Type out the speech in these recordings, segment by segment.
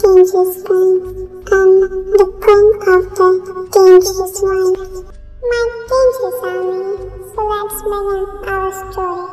dangerous one. The queen of the dangerous one. My dangerous army. So let's begin our story.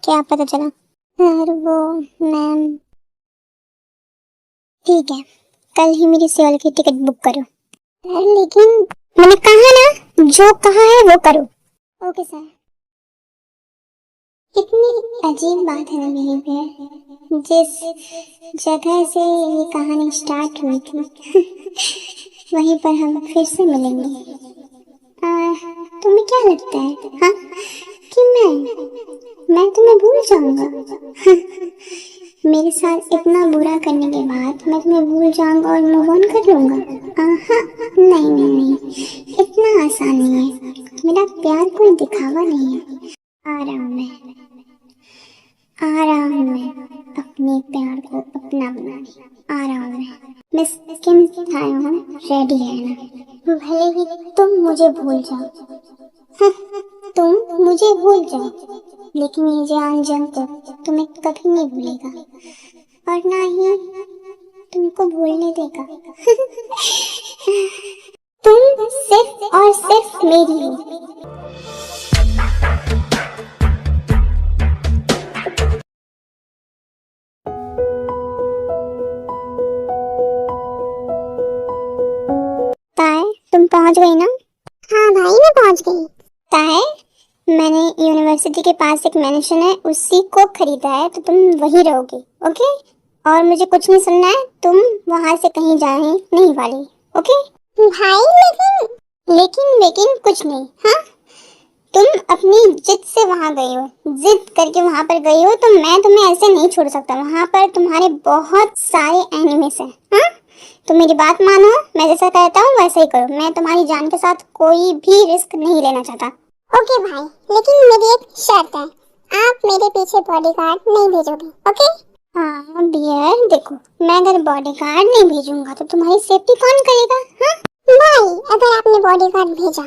क्या पता चला? वो ma'am, ठीक है, कल ही मेरी सेवल की टिकट बुक करो। लेकिन मैंने कहा ना, जो कहा है वो करो। Okay sir. कितनी अजीब बात है ना मेरी पे, जिस जगह से ये कहानी स्टार्ट हुई थी वहीं पर हम फिर से मिलेंगे। तुम्हें क्या लगता है हाँ कि मैं तुम्हें भूल जाऊंगा? मेरे साथ इतना बुरा करने के बाद मैं तुम्हें भूल जाऊंगा और मूव ऑन कर लूंगा? नहीं नहीं नहीं, इतना आसान नहीं है। मेरा प्यार कोई दिखावा नहीं है। आराम में अपने प्यार को अपना बनाने आराम में। मिस किम थायवान रेडी है ना? भले ही तुम मुझे भूल जाओ तुम मुझे भूल जाओ, लेकिन ये जान जंग तो तुम्हें कभी नहीं भूलेगा और ना ही तुमको भूलने देगा तुम सिर्फ और सिर्फ मेरी हो। तुम पहुंच गई ना? हाँ भाई, मैं पहुंच गई। ताए, मैंने यूनिवर्सिटी के पास एक मैंशन है, उसी को खरीदा है, तो तुम वहीं रहोगे, ओके? और मुझे कुछ नहीं सुनना है, तुम वहां से कहीं जाने नहीं वाली, ओके? भाई लेकिन कुछ नहीं। हाँ, तुम अपनी जिद से वहां गई हो, जिद करके वहां पर गई हो, तो मैं तुम्हें ऐसे नहीं छोड़ सकता। वहां पर तुम्हारे बहुत सारे एनिमीज हैं। हाँ, तो मेरी बात मानो, मैं जैसा कहता हूँ वैसे ही करो। मैं तुम्हारी जान के साथ कोई भी रिस्क नहीं लेना चाहता। ओके भाई, लेकिन मेरी एक शर्त है, आप मेरे पीछे बॉडीगार्ड नहीं भेजोगे, ओके? हाँ डियर, देखो, मैं अगर बॉडीगार्ड नहीं भेजूंगा तो तुम्हारी सेफ्टी कौन करेगा? हाँ भाई, अगर आपने बॉडीगार्ड भेजा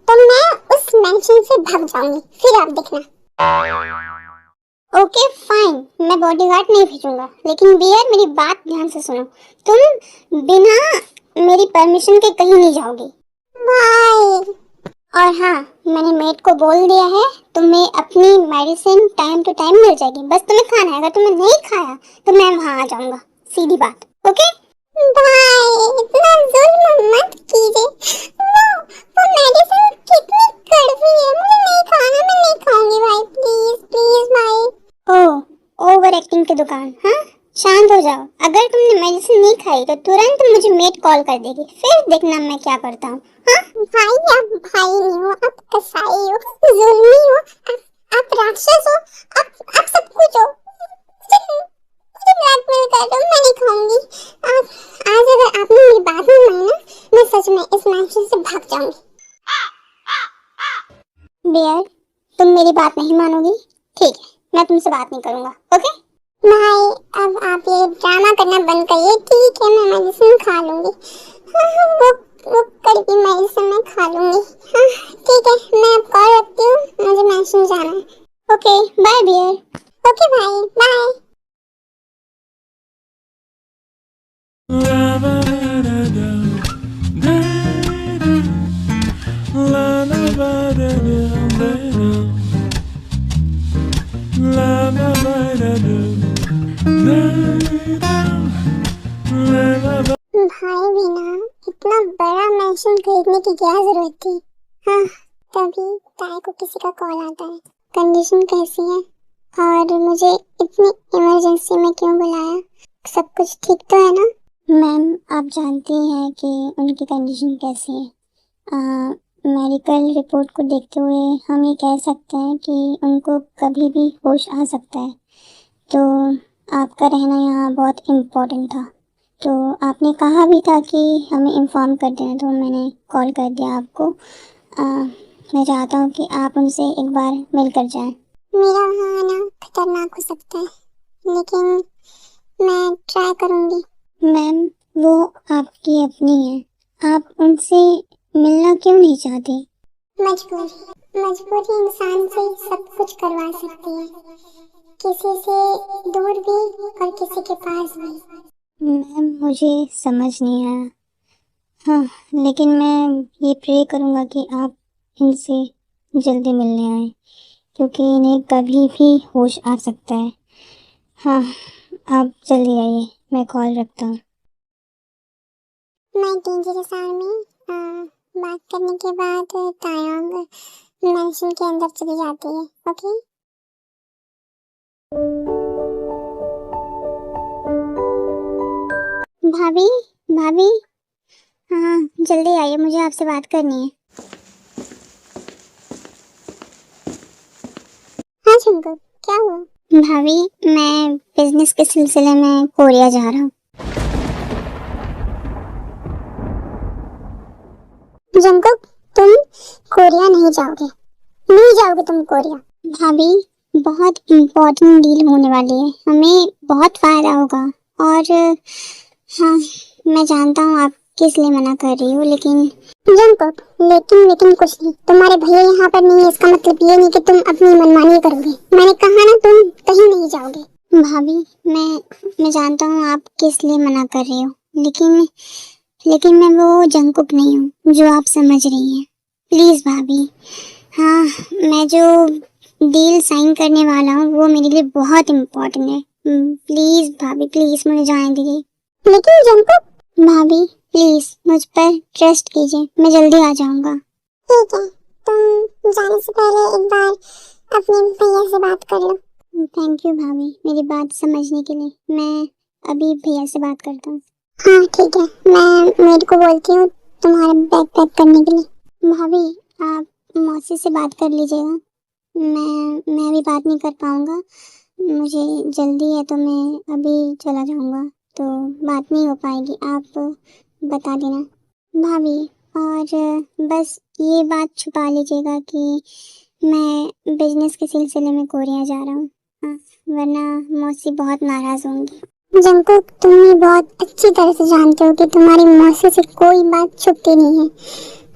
तो मैं उस मेंशन से भाग जाऊंगी, फिर आप देखना। ओके फाइन, मैं बॉडीगार्ड नहीं भेजूंगा, लेकिन बियर मेरी बात ध्यान से सुनो, तुम बिना मेरी परमिशन के कहीं नहीं जाओगी भाई। और हाँ, मैंने मेड को बोल दिया है, तुम्हें अपनी मेडिसिन टाइम टू टाइम मिल जाएगी, बस तुम्हें खाना है। अगर तुमने नहीं खाया तो मैं वहाँ आ जाऊंगा, सीधी बात, ओके? भाई इतना जुल्म मत कीजिए, वो मेडिसिन कितनी कड़वी है, मुझे नहीं खाना, मैं नहीं खाऊंगी भाई, प्लीज प्लीज भाई। ओवर एक्टिंग की दुकान। हाँ, शांत हो जाओ। अगर तुमने मेडिसिन नहीं खाई तो तुरंत मुझे मेड कॉल कर देगी, फिर देखना मैं क्या करता हूँ। हाँ भाई, आप भाई नहीं हो, आप कसाई हो, जुल्मी हो, आप राक्षस हो, आप सब कुछ हो। मुझे ब्लैकमेल कर दो, मैं नहीं खाऊंगी। आज अगर आपने मेरी बात नहीं मानी ना, मैं सच में इस मैंशन से भाग जाऊंगी। बियर, तुम मेरी बात नहीं मानोगी? ठीक है, मैं तुमसे बात नहीं करूंगा, ओके? भाई अब आप ये ड्रामा करना बंद करिए, ठीक है? मैं मेडिसिन खा लूंगी। हाँ, वो कड़वी मेडिसिन मैं खा लूंगी। हाँ ठीक है, मैं अब कॉल रखती हूँ, मुझे मेंशन जाना है। ओके बाय बियर। ओके भाई, बाय। भाई बिना इतना बड़ा मैंशन खरीदने की क्या जरूरत थी? हाँ, तभी ताई को किसी का कॉल आता है, कंडीशन कैसी है और मुझे इतनी इमरजेंसी में क्यों बुलाया, सब कुछ ठीक तो है ना? मैम, आप जानती हैं कि उनकी कंडीशन कैसी है। मेडिकल रिपोर्ट को देखते हुए हम ये कह सकते हैं कि उनको कभी भी होश आ सकता है। तो आपका रहना यहाँ बहुत इम्पोर्टेंट था। तो आपने कहा भी था कि हमें इन्फॉर्म कर देना, तो मैंने कॉल कर दिया आपको। मैं चाहता हूँ कि आप उनसे एक बार मिल कर जाएं। मेरा वहाँ आना खतरनाक हो सकता है, लेकिन मैं ट्राई करूँगी। मैम, वो आपकी अपनी है, आप उनसे मिलना क्यों नहीं चाहते? मजबूरी इंसान से सब कुछ करवा सकती है, किसी से दूर भी और किसी के पास भी। मैम, मुझे समझ नहीं आया। हाँ, लेकिन मैं ये प्रे करूँगा कि आप इनसे जल्दी मिलने आए, क्योंकि इन्हें कभी भी होश आ सकता है। हाँ, आप जल्दी आइए, मैं कॉल रखता हूँ। मैं डेंजरस आर्मी बात करने के बाद तायांग मेंशन के अंदर चली जाती है। ओके। भाभी, भाभी, हाँ जल्दी आइए, मुझे आपसे बात करनी है। हाँ शंकर, क्या हुआ? भाभी, मैं बिजनेस के सिलसिले में कोरिया जा रहा हूँ। जंकुक, तुम कोरिया नहीं जाओगे, नहीं जाओगे तुम कोरिया। भाभी, बहुत इम्पोर्टेंट डील होने वाली है, हमें बहुत फायदा होगा। और हाँ, मैं जानता हूँ आप किस लिए मना कर रही हो, लेकिन जंकुक, लेकिन कुछ नहीं। तुम्हारे भैया यहाँ पर नहीं है, इसका मतलब ये नहीं कि तुम अपनी मनमानी करोगे। मैंने कहा ना, तुम कहीं नहीं जाओगे। भाभी, मैं जानता हूँ आप किस लिए मना कर रही हो, लेकिन मैं वो जंकुक नहीं हूँ जो आप समझ रही हैं। प्लीज भाभी, हाँ, मैं जो डील साइन करने वाला हूँ वो मेरे लिए बहुत इम्पोर्टेंट है। प्लीज भाभी, प्लीज मुझे जाने दीजिए। लेकिन जंकुक, भाभी प्लीज मुझ पर ट्रस्ट कीजिए, मैं जल्दी आ जाऊंगा। ठीक है, तुम जाने से पहले एक बार अपने भैया से बात कर लो। थैंक यू भाभी, मेरी बात समझने के लिए। मैं अभी भैया से बात करता हूँ। हाँ ठीक है, मैं मेरे को बोलती हूँ तुम्हारा बैग पैक करने के लिए। भाभी, आप मौसी से बात कर लीजिएगा, मैं अभी बात नहीं कर पाऊँगा, मुझे जल्दी है तो मैं अभी चला जाऊँगा, तो बात नहीं हो पाएगी, आप बता देना। भाभी, और बस ये बात छुपा लीजिएगा कि मैं बिजनेस के सिलसिले में कोरिया जा रहा हूँ, वरना मौसी बहुत नाराज़ होंगी। जंकुक, तुम ये बहुत अच्छी तरह से जानते हो कि तुम्हारी मौसी से कोई बात छुपती नहीं है।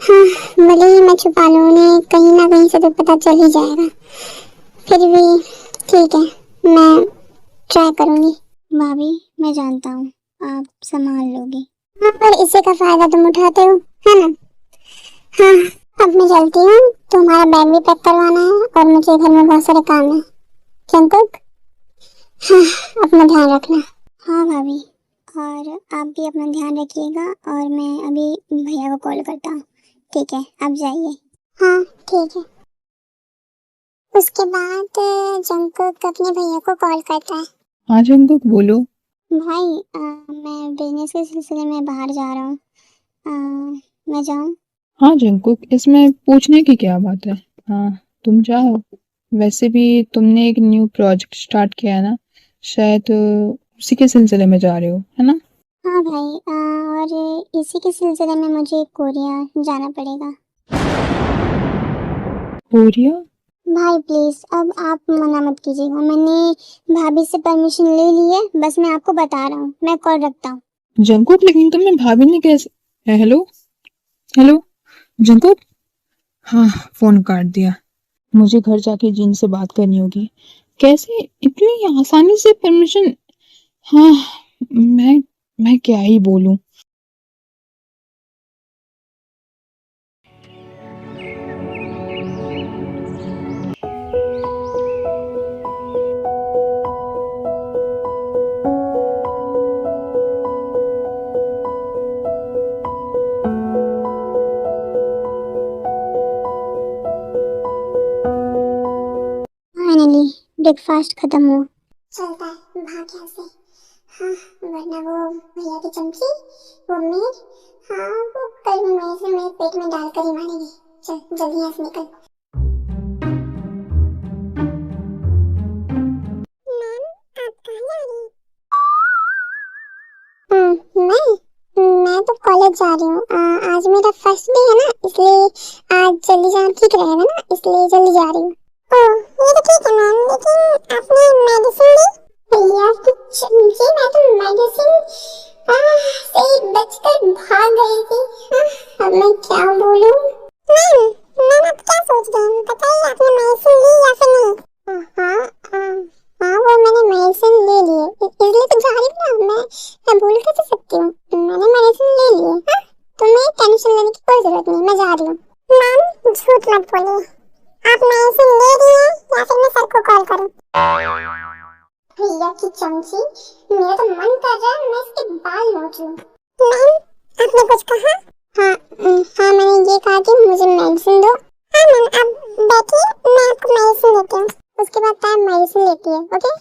हाँ, भले ही मैं छुपा लूँ, उन्हें कहीं ना कहीं से तो पता चल ही जाएगा। फिर भी ठीक है, मैं ट्राई करूँगी। भाभी, मैं जानता हूँ आप संभाल लोगे। हाँ, पर इसी का फायदा तुम उठाते हो, है ना? हाँ, अब मैं चलती हूँ, तुम्हारा बैग भी पैक करवाना है और मुझे घर में बहुत सारे काम है। जंकुक, हाँ, अपना ध्यान रखना। हाँ भाभी, और आप भी अपना ध्यान रखिएगा, और मैं अभी भैया को कॉल करता हूँ। ठीक है, आप जाइए। हाँ ठीक है। उसके बाद जंकुक अपने भैया को कॉल करता है। हाँ जंकुक, बोलो। भाई, मैं बिजनेस के सिलसिले में बाहर जा रहा हूँ, मैं जाऊँ? हाँ जंकुक, इसमें पूछने की क्या बात है। हाँ, तुम जाओ। वैसे भी तुमने एक न्यू प्रोजेक्ट स्टार्ट किया है ना, शायद उसी के सिलसिले में जा रहे हो, है ना? हाँ भाई, और इसी के सिलसिले में मुझे कोरिया जाना पड़ेगा। कोरिया? भाई प्लीज, अब आप मना मत कीजिएगा, मैंने भाभी से परमिशन ले ली है, बस मैं आपको बता रहा हूँ। मैं कॉल रखता हूँ। जंकुक, लेकिन तुमने भाभी ने कैसे हेलो हेलो जंकुक। हाँ, फोन काट दिया। मुझे घर जाके जिन से बात करनी होगी। कैसे इतनी आसानी से परमिशन? हाँ, मैं क्या ही बोलूं। फाइनली ब्रेकफास्ट खत्म हुआ। चलता है, भाग यहाँ से। हाँ, वरना वो भैया की चमची, वो मीर, हाँ वो कल मेरे पेट में डालकर ही मारेगी। चल जल्दी यहाँ से निकल। मैम आप कहाँ जा रही हैं? मैं तो कॉलेज जा रही हूँ। आज मेरा फर्स्ट डे है ना, इसलिए आज जल्दी जाना ठीक रहेगा ना, इसलिए जल्दी जा रही हूँ। ओह ये तो ठीक है मैम, लेकिन आपने मेडिसिन ली? भैया कुछ जी, मैं तो मेडिसिन से ही बचकर भाग गई थी। अब मैं क्या बोलूँ? मैम आप क्या सोच रहे हैं, बताइए आपने मेडिसिन ली या फिर नहीं? हाँ वो मैंने मेडिसिन ले ली है, इसलिए तो जा रही हूँ ना। मैं भूल कैसे सकती हूँ, मैंने मेडिसिन ले ली है। हाँ तुम्हें टेंशन लेने की कोई जरूरत नहीं, मैं जा रही हूँ। मैम झूठ मत बोलिए, आप मेडिसिन ले रही हैं या फिर मैं सर को कॉल करूँ? भैया की चमची, मेरा तो मन कर रहा है मैं इसके बाल नोच लूं। मैम आपने कुछ कहा? हाँ मैंने ये कहा कि मुझे मेडिसिन दो। हाँ मैम आप बैठिए, मैं आपको मेडिसिन देती हूँ, उसके बाद टाइम मेडिसिन लेती है। ओके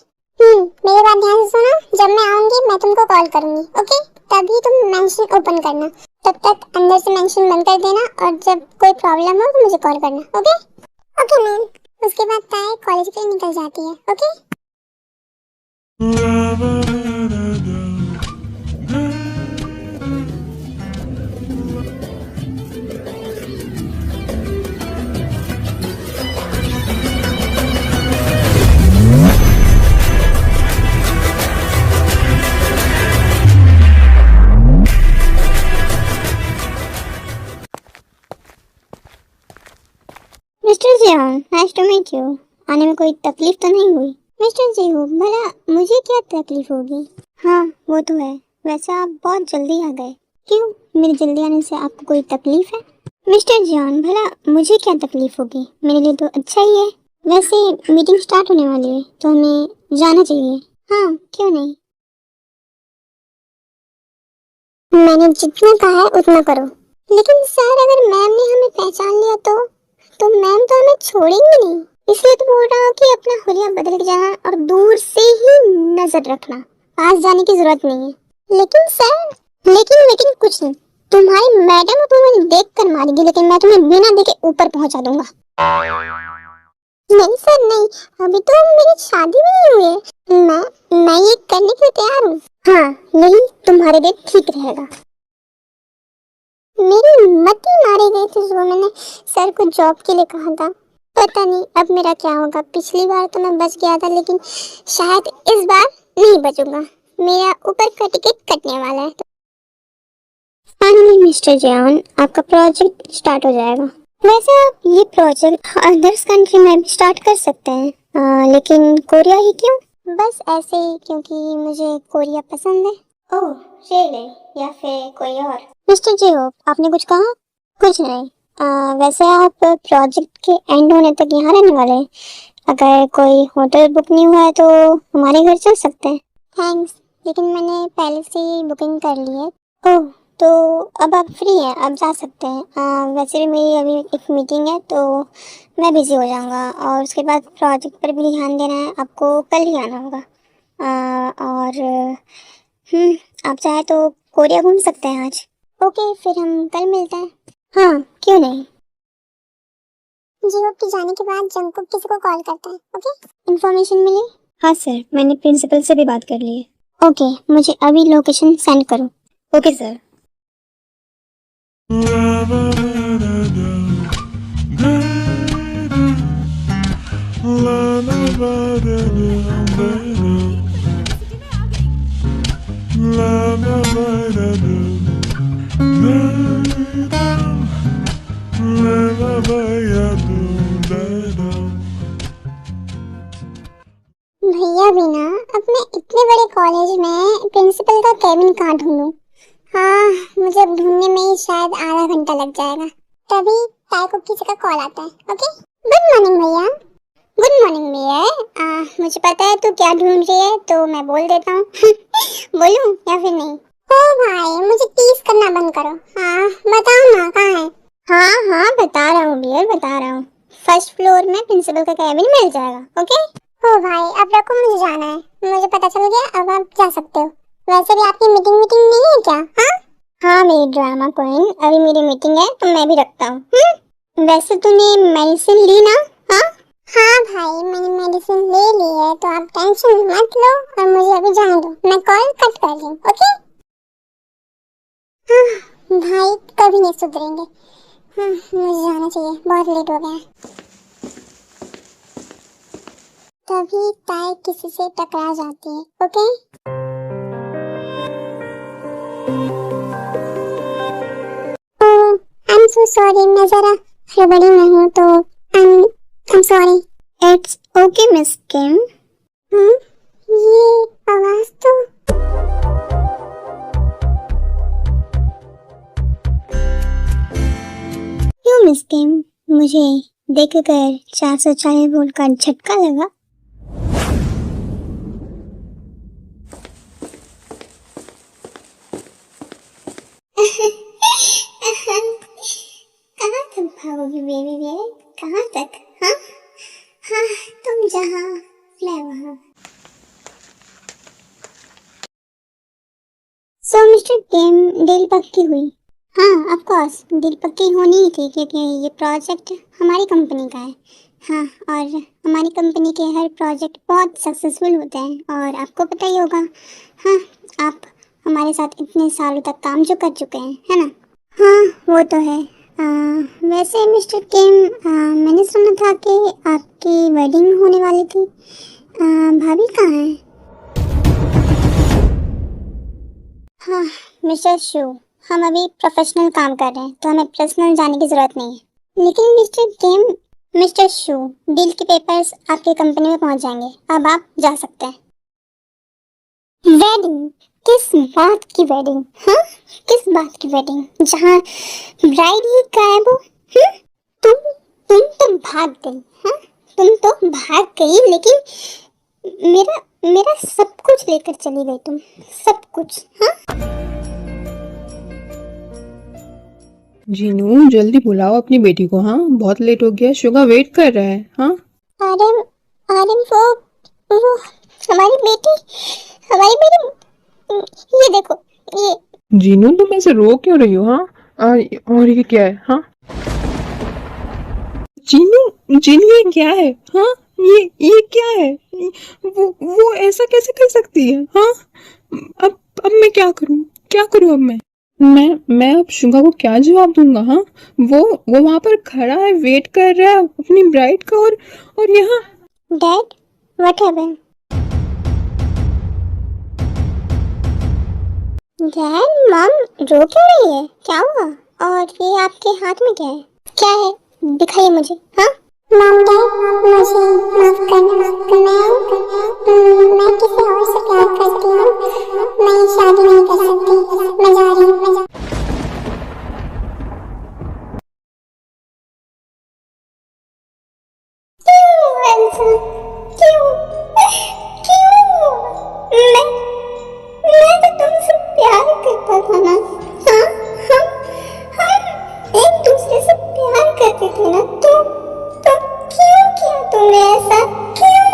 मेरी बात ध्यान से सुनो, जब मैं आऊंगी मैं तुमको कॉल करूंगी। ओके तभी तुम मेंशन ओपन करना, तब तक अंदर से मेंशन बंद कर देना, और जब कोई प्रॉब्लम हो तो मुझे कॉल करना। Okay okay ma'am. उसके बाद ताई कॉलेज के लिए निकल जाती है। Okay mister Jeon, nice to meet you. आने में कोई तकलीफ तो नहीं हुई? मिस्टर जियो, भला मुझे क्या तकलीफ होगी? हाँ वो तो है, वैसे आप बहुत जल्दी आ गए। क्यों, मेरे जल्दी आने से आपको कोई तकलीफ है? मिस्टर जियोन, भला मुझे क्या तकलीफ होगी, मेरे लिए तो अच्छा ही है। वैसे मीटिंग स्टार्ट होने वाली है तो हमें जाना चाहिए। हाँ क्यों नहीं, मैंने जितना कहा है उतना करो। लेकिन सर अगर मैम ने हमें पहचान लिया तो मैम तो हमें छोड़ेंगे नहीं, इसलिए तो बोल रहा हूँ कि अपना हुलिया बदल के जाना और दूर से ही नजर रखना, पास जाने की जरूरत नहीं है। लेकिन सर लेकिन कुछ नहीं, तुम्हारी मैडम तुम्हें देख कर मारेगी, लेकिन मैं तुम्हें बिना देखे ऊपर पहुंचा दूंगा। नहीं सर नहीं, अभी तो मेरी शादी भी नहीं हुई है, मैं ये करने के लिए तैयार हूँ। हाँ यही तुम्हारे लिए ठीक रहेगा। मेरी मती मारी गई थी जो मैंने सर को जॉब के लिए कहा था। पता नहीं अब मेरा क्या होगा, पिछली बार तो मैं बच गया था, लेकिन शायद इस बार नहीं बचूंगा, मेरा ऊपर का टिकट कटने वाला है। फाइनली मिस्टर जियोन, आपका प्रोजेक्ट स्टार्ट हो जाएगा। वैसे आप ये प्रोजेक्ट अदर्स कंट्री में भी स्टार्ट कर सकते हैं, लेकिन कोरिया ही क्यों? बस ऐसे ही, क्योंकि मुझे कोरिया पसंद है। ओह रियली, या फिर कोई और? मिस्टर जियो, आपने कुछ कहा? कुछ नहीं। वैसे आप प्रोजेक्ट के एंड होने तक यहाँ रहने वाले हैं? अगर कोई होटल बुक नहीं हुआ है तो हमारे घर चल सकते हैं। थैंक्स, लेकिन मैंने पहले से ही बुकिंग कर ली है। ओह तो अब आप फ्री हैं, अब जा सकते हैं। वैसे भी मेरी अभी एक मीटिंग है तो मैं बिजी हो जाऊंगा, और उसके बाद प्रोजेक्ट पर भी ध्यान देना है, आपको कल ही आना होगा। और आप चाहे तो कोरिया घूम सकते हैं आज। ओके फिर हम कल मिलते हैं। हाँ क्यों नहीं। जियो के जाने के बाद जंकुक किसी को कॉल करता है। ओके इन्फॉर्मेशन मिली? हाँ सर, मैंने प्रिंसिपल से भी बात कर ली है। ओके मुझे अभी लोकेशन सेंड करो। Okay sir. भैया बिना अब मैं इतने बड़े कॉलेज में प्रिंसिपल का केबिन कहाँ ढूंढूं? हाँ मुझे अब ढूंढने में ही शायद आधा घंटा लग जाएगा। तभी ताई को किसी का कॉल आता है। ओके गुड मॉर्निंग भैया। गुड मॉर्निंग भैया। मुझे पता है तू क्या ढूंढ रही है तो मैं बोल देता हूँ। बोलूं या फिर नहीं? ओ भाई मुझे टीज करना बंद करो। हाँ बताओ ना कहाँ है? हाँ बता रहा हूँ भैया, बता रहा हूँ। फर्स्ट फ्लोर में प्रिंसिपल का केबिन मिल जाएगा। ओके ओ भाई अब रखो, मुझे जाना है, मुझे पता चल गया, अब आप जा सकते हो। वैसे भी आपकी मीटिंग नहीं है क्या? हाँ मेरी ड्रामा क्वीन, अभी मेरी मीटिंग है तो मैं भी रखता हूँ। वैसे तूने मेडिसिन ली ना? हाँ हाँ भाई, मैंने मेडिसिन ले ली है, तो आप टेंशन मत लो और मुझे अभी जाने दो। मैं कॉल कट कर रही हूँ, ओके? हाँ भाई, कभी नहीं सुधरेंगे। हाँ, मुझे जाना चाहिए, बहुत लेट हो गया है। तभी ताई किसी से टकरा जाती है, okay? I am so sorry, मैं जरा हड़बड़ी में हूँ, तो I am sorry. It's okay miss Kim. हाँ, ये आवाज तो क्यों मिस किम, मुझे देखकर 440 वोल्ट का झटका लगा। कहाँ तक भागोगी बेबी बेबी, कहाँ तक? हाँ हाँ, तुम जहाँ मैं वहाँ। सो मिस्टर किम, डील पक्की हुई? हाँ ऑफ कोर्स, डील पक्की होनी ही थी, क्योंकि ये प्रोजेक्ट हमारी कंपनी का है। हाँ, और हमारी कंपनी के हर प्रोजेक्ट बहुत सक्सेसफुल होते हैं, और आपको पता ही होगा। हाँ, आप हमारे साथ इतने सालों तक काम जो कर चुके हैं, है ना? हाँ वो तो है। वैसे मिस्टर किम, मैंने सुना था कि आपकी वेडिंग होने वाली थी। भाभी कहाँ है? हाँ मिस्टर शू, हम अभी प्रोफेशनल काम कर रहे हैं, तो हमें पर्सनल जाने की जरूरत नहीं है। लेकिन मिस्टर किम, मिस्टर शू, डील के पेपर्स आपकी कंपनी में पहुंच जाएंगे, अब आप जा सकते हैं। वेडिंग? किस बात की वेडिंग? हाँ, किस बात की वेडिंग जहाँ ब्राइड ही गायब हो? तुम तो भाग गई। हाँ, तुम तो भाग गई, लेकिन मेरा मेरा सब कुछ लेकर चली गई तुम, सब कुछ। हाँ, जीनू जल्दी बुलाओ अपनी बेटी को। हाँ बहुत लेट हो गया, शुगा वेट कर रहा है। हाँ आरम आरम, वो हमारी बेटी, ये देखो, ये। जीनू तुम ऐसे रो क्यों रही हो? हाँ और ये क्या है? हाँ जीनू जीनू ये क्या है? हाँ ये क्या है? वो ऐसा कैसे कर सकती है? हाँ अब मैं क्या करूँ? क्या करूँ अब मैं अब शुगा को क्या जवाब दूंगा? हाँ वो वहां पर खड़ा है, वेट कर रहा है अपनी ब्राइड का, और यहाँ dad, what happened? Dad, mom रो क्यों रही है? क्या हुआ? और ये आपके हाथ में क्या है? क्या है, दिखाइए मुझे। हाँ मॉम, डैड मुझे माफ करना। मैं किसी और से प्यार करती हूँ, मैं ये शादी नहीं कर सकती, मैं जा रही हूँ। क्यों ऐसा? क्यों क्यों? मैं तो तुमसे प्यार करता था ना। हाँ, हम एक दूसरे से प्यार करते थे ना, तो क्यों किया तुमने ऐसा? क्यों?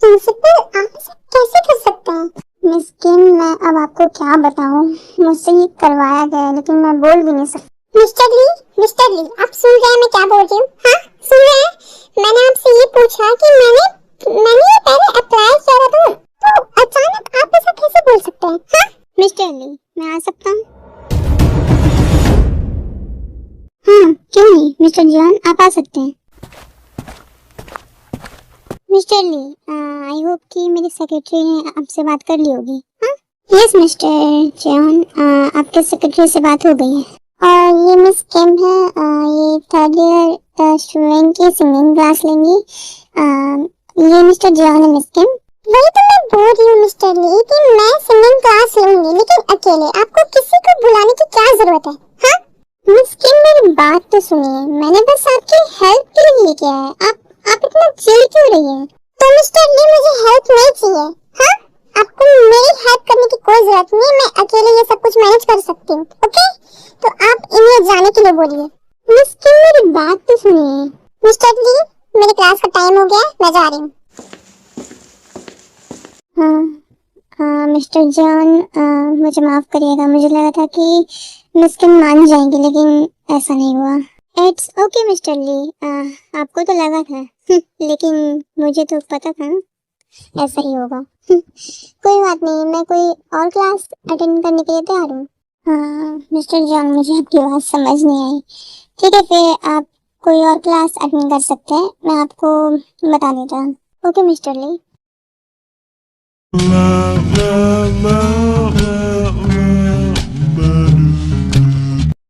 प्रिंसिपल, आप ऐसा कैसे कर सकते हैं? मिस किम, मैं अब आपको क्या बताऊं, मुझसे ये करवाया गया है, लेकिन मैं बोल भी नहीं सकती। मिस्टर ली, आप सुन रहे हैं मैं क्या बोल रही हूँ? हाँ सुन रहे हैं? मैंने आपसे ये पूछा कि मैंने ये पहले अप्लाई किया था, तो अचानक आप ऐसा कैसे बोल सकते हैं? हाँ मिस्टर ली, मैं आ सकता हूँ? हाँ क्यों नहीं मिस्टर जॉन, आप आ सकते हैं। मिस्टर ली, आई होप कि मेरी सेक्रेटरी ने आपसे बात कर ली होगी। हाँ यस मिस्टर जॉन, आपके सेक्रेटरी से बात हो गई है। और ये मिस किम है, ये थर्ड ईयर स्टूडेंट की सिंगिंग क्लास लेंगी। ये मिस्टर जॉन है मिस किम। वही तो मैं बोल रही हूँ मिस्टर ली कि मैं सिंगिंग क्लास लूंगी, लेकिन अकेले। आपको किसी को बुलाने की क्या जरूरत है? हाँ मिस किम, मेरी बात तो सुनिए, मैंने बस आपकी हेल्प के लिए किया है। आप इतना चिढ़ क्यों रही हैं? तो मिस्टर ली, मुझे हेल्प नहीं चाहिए। हाँ, आपको मेरी हेल्प करने की कोई जरूरत नहीं है, मैं अकेले ये सब कुछ मैनेज कर सकती हूँ, ओके? तो आप इन्हें जाने के लिए बोलिए। मिस किम, मेरी बात तो सुनिए। मिस्टर ली, मेरी क्लास का टाइम हो गया है, मैं जा रही हूँ। हाँ, मिस्टर जॉन, मुझे माफ़ करिएगा, मुझे लगा था कि मिस किम मान जाएंगी, लेकिन ऐसा नहीं हुआ। इट्स ओके मिस्टर ली, आपको तो लगा था लेकिन मुझे तो पता था ना ऐसा ही होगा। कोई बात नहीं, मैं कोई और क्लास अटेंड करने के लिए तैयार हूँ। हाँ मिस्टर जॉन, मुझे आपकी बात समझ नहीं आई। ठीक है, फिर आप कोई और क्लास अटेंड कर सकते हैं, मैं आपको बता देता हूँ। ओके मिस्टर ली।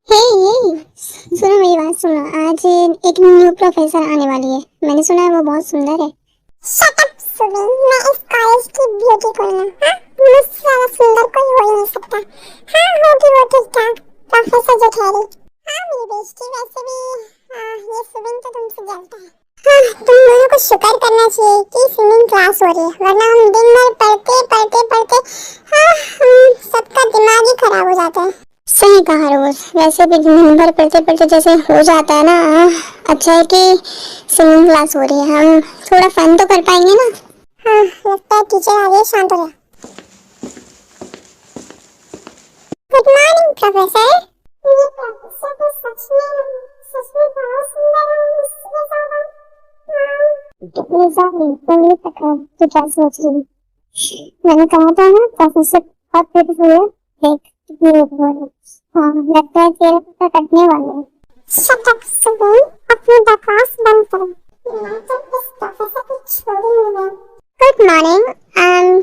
हे सुनो मेरी बात सुनो, आज एक न्यू प्रोफेसर आने वाली है, मैंने सुना है वो बहुत सुंदर है। शट अप सुबीन, मैं इस कॉलेज की ब्यूटी क्वीन हूँ। हाँ, मुझसे ज्यादा सुंदर कोई हो ही नहीं सकता। हाँ होगी वो ठीक ठाक, प्रोफेसर जो ठहरी। हाँ मेरी बेइज्जती, वैसे भी ये सुबीन तो तुमसे जलता है। हाँ, तुम दोनों को शुक्र करना चाहिए कि स्विमिंग क्लास हो रही है, वरना हम दिन भर पढ़ते सबका दिमाग ही खराब हो जाता है। सही कहा रोज, वैसे भी दिन भर पढ़ते जैसे हो जाता है ना। अच्छा है कि स्विमिंग क्लास हो रही है, हम थोड़ा फन तो कर पाएंगे ना। हाँ लगता है टीचर आ गई, शांत हो जा। Good morning professor. ये प्रोफेसर तो सच में बहुत सुंदर है। कितनी सारी तुम तक तो क्या सोच रही? मैंने कहा था ना प्रोफेसर बहुत ब्यूटीफुल है। देख कितनी ब्यूटीफुल है। हाँ लगता है तेरे पे कटने वाले हैं। शट अप सुबीन, अपनी बकवास बंद करो। मैं तो इस प्रोफेसर को छोड़ूंगी। गुड मॉर्निंग,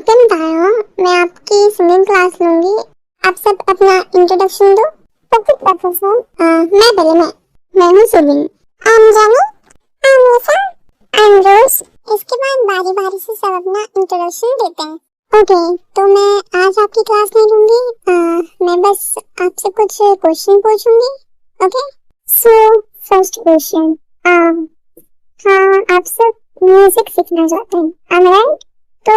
किम ताया, मैं आपकी स्विमिंग क्लास लूंगी। आप सब अपना इंट्रोडक्शन दो। ओके प्रोफेसर, मैं हूँ सुबीन। जानी, निशा, रोज। इसके बाद बारी बारी से सब अपना इंट्रोडक्शन देते हैं। ओके, तो मैं आज आपकी क्लास नहीं लूंगी, मैं बस आपसे कुछ क्वेश्चन पूछूंगी। ओके, सो फर्स्ट क्वेश्चन, हाँ आप सब म्यूजिक सीखना चाहते हैं, am I right? तो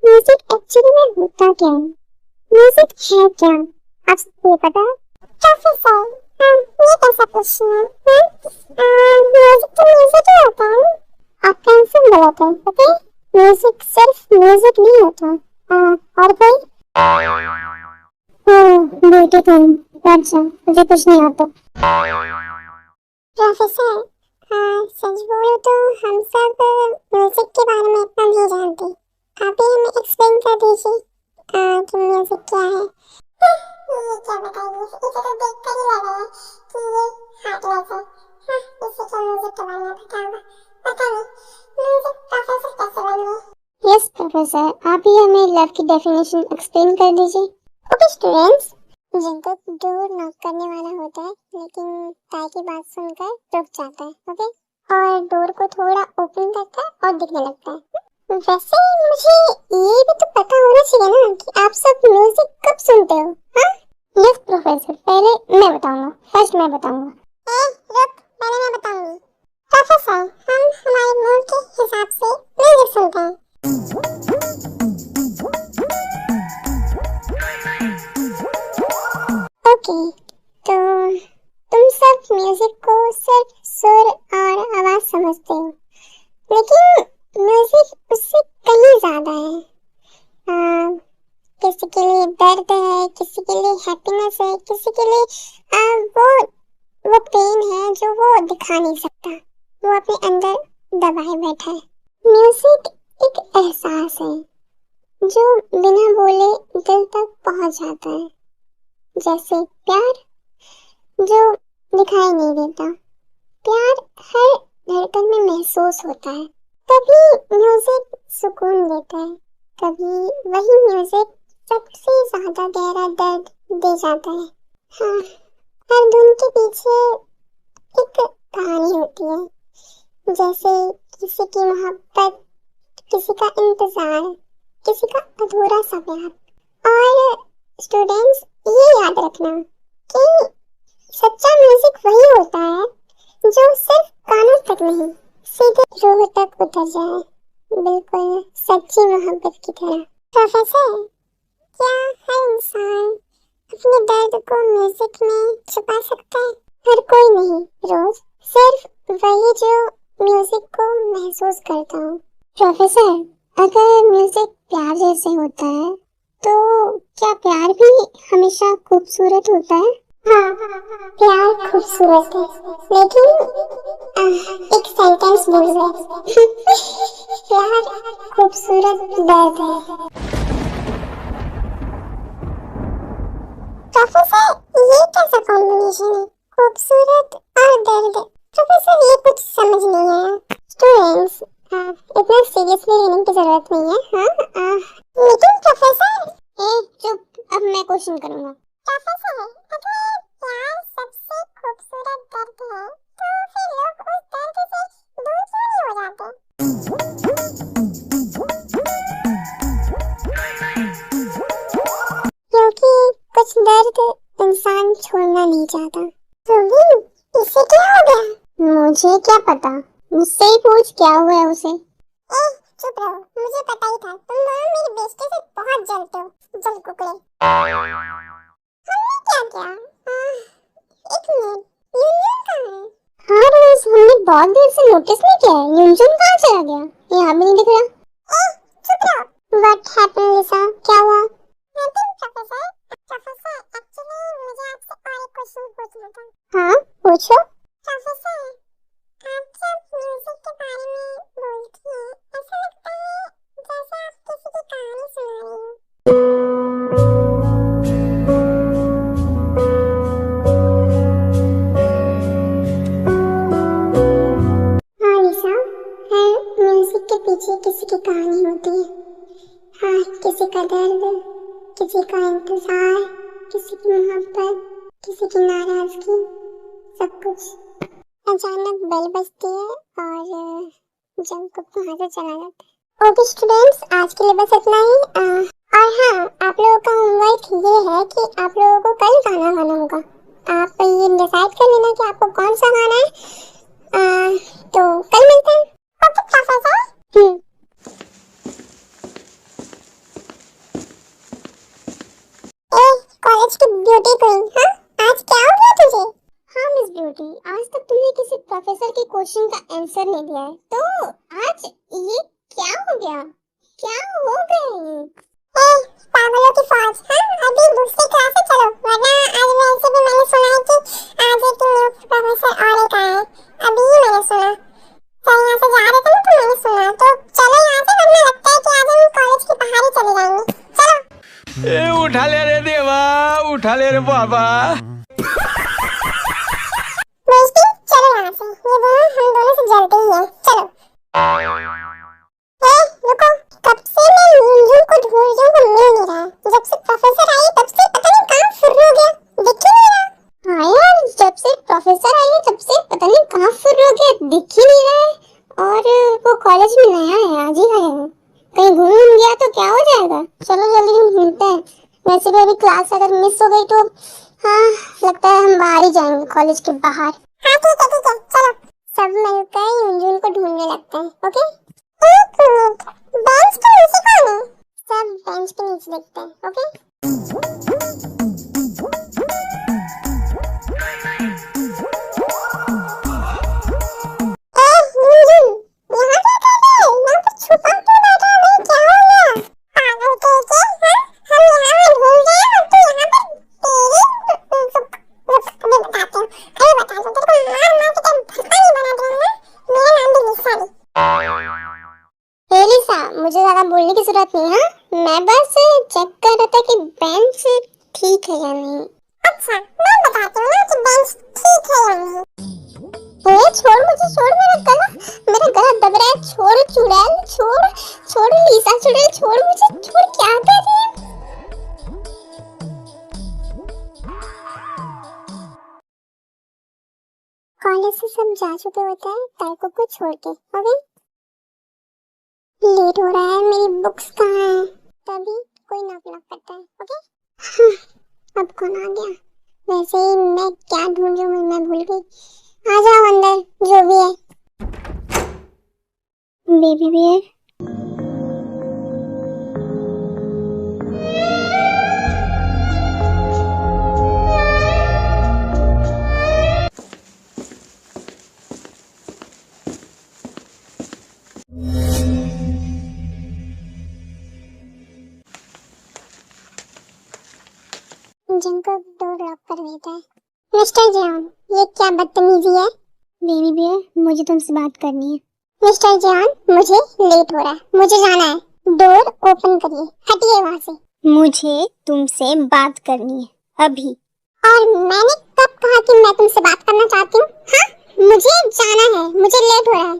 म्यूजिक एक्चुअली में होता क्या है? म्यूजिक है क्या? आप सबको ये पता है? प्रोफेसर, ये कैसा क्वेश्चन है? म्यूजिक तो म्यूजिक ही होता है। आपका आंसर गलत है। ओके, म्यूजिक सिर्फ म्यूजिक नहीं होता। और कोई? ब्यूटीफुल। अच्छा, मुझे कुछ नहीं आता। प्रोफेसर, सच बोलो तो हम सब म्यूजिक के बारे में इतना नहीं जानते। आप ही हमें एक्सप्लेन कर दीजिए कि म्यूजिक क्या है। ये क्या बताइए, इसे तो देखकर ही लग रहा है कि ये हार्टलेस है। हाँ, इसे क्या म्यूजिक के बारे में पता होगा? पता नहीं, म्यूजिक प्रोफेसर कैसे बन गए? यस प्रोफेसर, आप ही हमें लव की डेफिनेशन एक्सप्लेन कर दीजिए। ओके स्टूडेंट्स, जिनको डोर नॉक करने वाला होता है लेकिन ताई की बात सुनकर रुक जाता है, ओके, और डोर को थोड़ा ओपन करता है और दिखने लगता है। वैसे मुझे ये भी तो पता होना चाहिए ना कि आप सब म्यूजिक कब सुनते हो? हाँ यस प्रोफेसर, पहले मैं बताऊंगा, फर्स्ट मैं बताऊंगा। रुक, पहले मैं बताऊंगी। प्रोफेसर, हम हमारे मूड के हिसाब से म्यूजिक सुनते हैं। ओके, तो तुम सब म्यूजिक को सिर्फ सुर और आवाज समझते हो, लेकिन म्यूजिक उससे कहीं ज्यादा है। किसी के लिए दर्द है, किसी के लिए हैप्पीनेस है, किसी के लिए वो पेन है जो वो दिखा नहीं सकता, वो अपने अंदर दबाए बैठा है। म्यूजिक एक एहसास है जो बिना बोले दिल तक पहुंच जाता है, जैसे प्यार जो दिखाई नहीं देता। प्यार हर धड़कन में महसूस होता है। कभी म्यूजिक सुकून देता है, कभी वही म्यूजिक सबसे ज्यादा गहरा दर्द दे जाता है। हाँ, हर धुन के पीछे एक कहानी होती है, जैसे किसी की मोहब्बत, किसी का इंतजार, किसी का अधूरा सा प्यार। और स्टूडेंट्स, ये याद रखना कि सच्चा म्यूजिक वही होता है जो सिर्फ कानों तक नहीं, सीधे रूह तक उतर जाए, बिल्कुल सच्ची मोहब्बत की तरह। प्रोफेसर, क्या हर इंसान अपने दर्द को म्यूजिक में छुपा सकता है? हर कोई नहीं रोज, सिर्फ वही जो म्यूजिक को महसूस करता हो। प्रोफेसर, अगर म्यूजिक प्यार जैसे होता है तो क्या प्यार भी हमेशा खूबसूरत होता है? हाँ, प्यार खूबसूरत है, लेकिन एक सेंटेंस भूल गए। प्यार खूबसूरत दर्द है। प्रोफेसर, ये कैसा कॉम्बिनेशन है? खूबसूरत और दर्द। प्रोफेसर, ये कुछ समझ नहीं आया। स्टूडेंट्स, इतना सीरियसली लेने की जरूरत नहीं है। हाँ, लेकिन प्रोफेसर। चुप, अब मैं क्वेश्चन करूंगा। प्रोफेसर, अगर प्यार सबसे खूबसूरत दर्द है तो फिर लोग उस दर्द से दूर क्यों नहीं हो जाते? क्योंकि कुछ दर्द इंसान छोड़ना नहीं चाहता। तो इससे क्या हो गया? मुझे क्या पता, मुझसे ही पूछ क्या हुआ है उसे। चुप रहो, मुझे पता ही था तुम दोनों मेरी बेइज्जती से बहुत जलते हो, जल कुकड़े। हमने क्या किया? एक मिनट, यूनियन कहाँ है? हाँ रोज, हमने बहुत देर से नोटिस नहीं किया है। यूनियन कहाँ चला गया? यहाँ भी नहीं दिख रहा। चुप रहो। What happened, लिसा? क्या हुआ? Nothing, professor. प्रोफेसर, एक्चुअली मुझे आपसे और एक क्वेश्चन पूछना था। हाँ, पूछो। प्रोफेसर, आप जब म्यूजिक के बारे में बोलती हैं, ऐसा लगता है जैसे आप किसी की कहानी सुना रही हो। हाँ लिसा, हर म्यूजिक के पीछे किसी की कहानी होती है। हाँ, किसी का दर्द, किसी का इंतजार, किसी की मोहब्बत, किसी की नाराजगी, सब कुछ। अचानक बेल बजती है और जंकुक वहां से चला जाता है। ओके स्टूडेंट्स, आज के लिए बस इतना ही। और हाँ, आप लोगों का होमवर्क ये है कि आप लोगों को कल गाना गाना होगा। आप ये डिसाइड कर लेना कि आपको कौन सा गाना है। तो कल मिलते हैं। Okay professor. कॉलेज की ब्यूटी क्वीन, हाँ आज क्या हो गया तुझे? हाँ मिस ब्यूटी, आज तक तुमने किसी प्रोफेसर के क्वेश्चन का आंसर नहीं दिया है, तो आज ये क्या हो गया? क्या हो गया? पागलों की फौज, हाँ अभी दूसरी क्लास में चलो, वरना आज वैसे भी मैंने सुना है कि आज एक प्रोफेसर और एक आया है। अभी ही मैंने सुना, सर यहाँ से जा रहे थे ना तो मैंने सुना, तो चलो यहाँ से, वरना लगता है कि आज हम कॉलेज के बाहर ही चले जाएंगे। चलो। ए उठा ले रे देवा, उठा ले रे बाबा। चलो यहाँ से, ये दोनों हम दोनों से जलते ही हैं। चलो। रुको, कब से मैं यूनियन को ढूंढ रही हूँ, मिल नहीं रहा। जब से प्रोफेसर आई तब से पता नहीं कहाँ फुर्र हो गया, दिख ही नहीं रहा। हाँ यार, जब से प्रोफेसर आई है तब से पता नहीं कहाँ फुर्र हो गया, दिख ही नहीं रहा है। और वो कॉलेज में नया है, आज ही आया है। कहीं घूम गया तो क्या हो जाएगा। चलो जल्दी मिलते हैं। वैसे भी अभी क्लास अगर मिस हो गई तो हाँ, लगता है हम बाहर ही जाएंगे, कॉलेज के बाहर। हाँ ठीक है, चलो सब मिलकर यूनियन को ढूंढने लगते हैं। ओके, एक मिनट, बेंच के नीचे कौन है? सब बेंच के नीचे देखते हैं। ओके। मुझे ज्यादा बोलने की जरूरत नहीं है, मैं बस चेक कर रहा था कि बेंच ठीक है या नहीं। अच्छा, मैं बताती हूँ ना कि बेंच ठीक है या नहीं। छोड़ मुझे, छोड़, मेरा गला दब रहा है। छोड़ चुड़ैल, छोड़ लीसा चुड़ैल, छोड़ मुझे, छोड़। क्या कर रही है? कॉलेज से सब जा चुके होते हैं तर्कों को छोड़ के। ओके, लेट हो रहा है, मेरी बुक्स कहाँ हैं? तभी कोई नॉक करता है। ओके। अब कौन आ गया? वैसे ही मैं क्या ढूंढ रही हूँ मैं भूल गई। आ जाओ अंदर, जो भी है। बेबी भी है। जिनको डोर लॉक कर देता है। मिस्टर जॉन, ये क्या बदतमीजी है? बेबी बियर, मुझे तुमसे बात करनी है। मिस्टर जॉन, मुझे लेट हो रहा है, मुझे जाना है। डोर ओपन करिए, हटिए वहाँ से। मुझे तुमसे बात करनी है अभी। और मैंने कब कहा कि मैं तुमसे बात करना चाहती हूँ? हाँ, मुझे जाना है, मुझे लेट हो रहा है।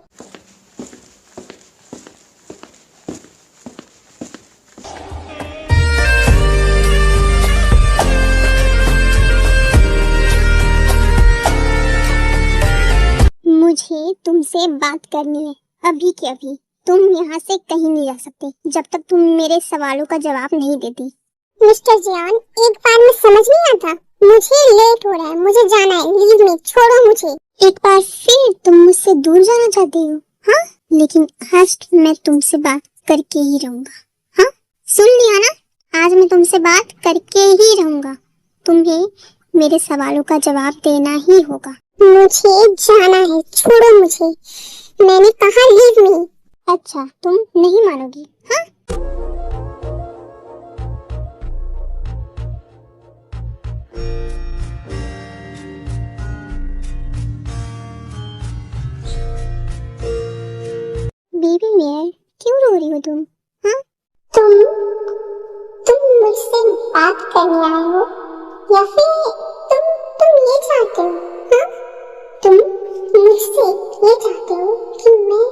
मुझे तुमसे बात करनी है अभी के अभी। तुम यहाँ से कहीं नहीं जा सकते जब तक तुम मेरे सवालों का जवाब नहीं देती। मिस्टर जॉन, एक बार में समझ नहीं आता। मुझे लेट हो रहा है, मुझे जाना है। लीव मी, छोड़ो मुझे। एक बार फिर तुम मुझसे दूर जाना चाहती हो? हाँ, लेकिन आज मैं तुमसे बात करके ही रहूंगा। हाँ, सुन लिया ना? आज मैं तुमसे बात करके ही रहूंगा। तुम्हें मेरे सवालों का जवाब देना ही होगा। मुझे जाना है, छोड़ो मुझे। मैंने कहा लीव मी। अच्छा, तुम नहीं मानोगी? हाँ, बेबी मेयर, क्यों रो रही हो तुम? हाँ, तुम मुझसे बात करने आए हो या फिर तुम ये चाहते हो? हाँ, तुम मुझसे ये चाहते हो कि मैं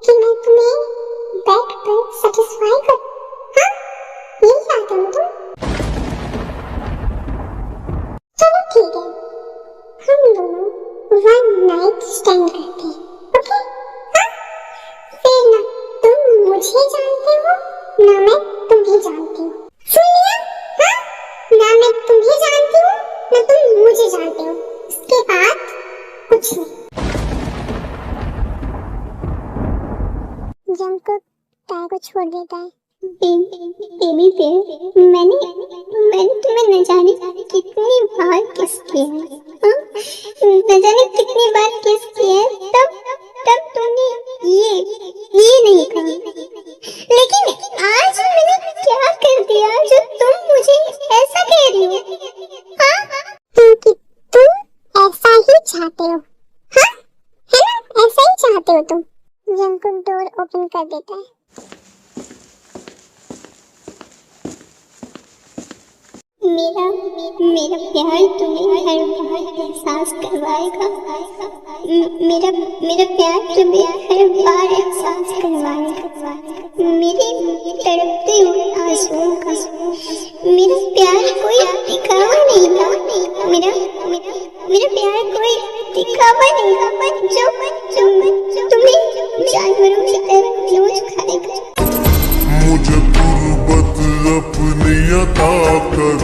तुम्हें बैठ कर सेटिस्फाई कर? हाँ, ये चाहते हो तुम? चलो ठीक है, हम दोनों वन नाइट स्टैंड करते हैं, ओके? हाँ, फिर ना तुम मुझे जानते हो ना मैं तुम्हें जानती हूँ। सुन लिया? हाँ, ना मैं तुम्हें जानती हूँ ना तुम मुझे जानते हो। इसके बाद कुछ नहीं। जंकुक ताए को छोड़ देता है। बेबी बेयर, मैंने तुम्हें न जाने कितनी बार किस किया है। हाँ? न जाने कितनी बार किस किया है, तब तुमने ये नहीं कहा। लेकिन आज मैंने क्या कर दिया जो तुम मुझे ऐसा कह रही हो? हाँ? क्योंकि तुम ऐसा ही चाहते हो। हाँ? है ना? ऐसा ही चाहते हो तुम। जंकुक डोर ओपन कर देता है। मेरा प्यार तुम्हें हर बार एहसास करवाएगा। मेरा प्यार तुम्हें हर बार एहसास करवाएगा। मेरे तड़पते हुए आंसुओं का मेरा प्यार कोई दिखावा नहीं था। मेरा प्यार कोई दिखावा नहीं था जो तुम्हें जानवरों की तरह रोज खाएगा। मुझे गुर्बत अपनी अता कर,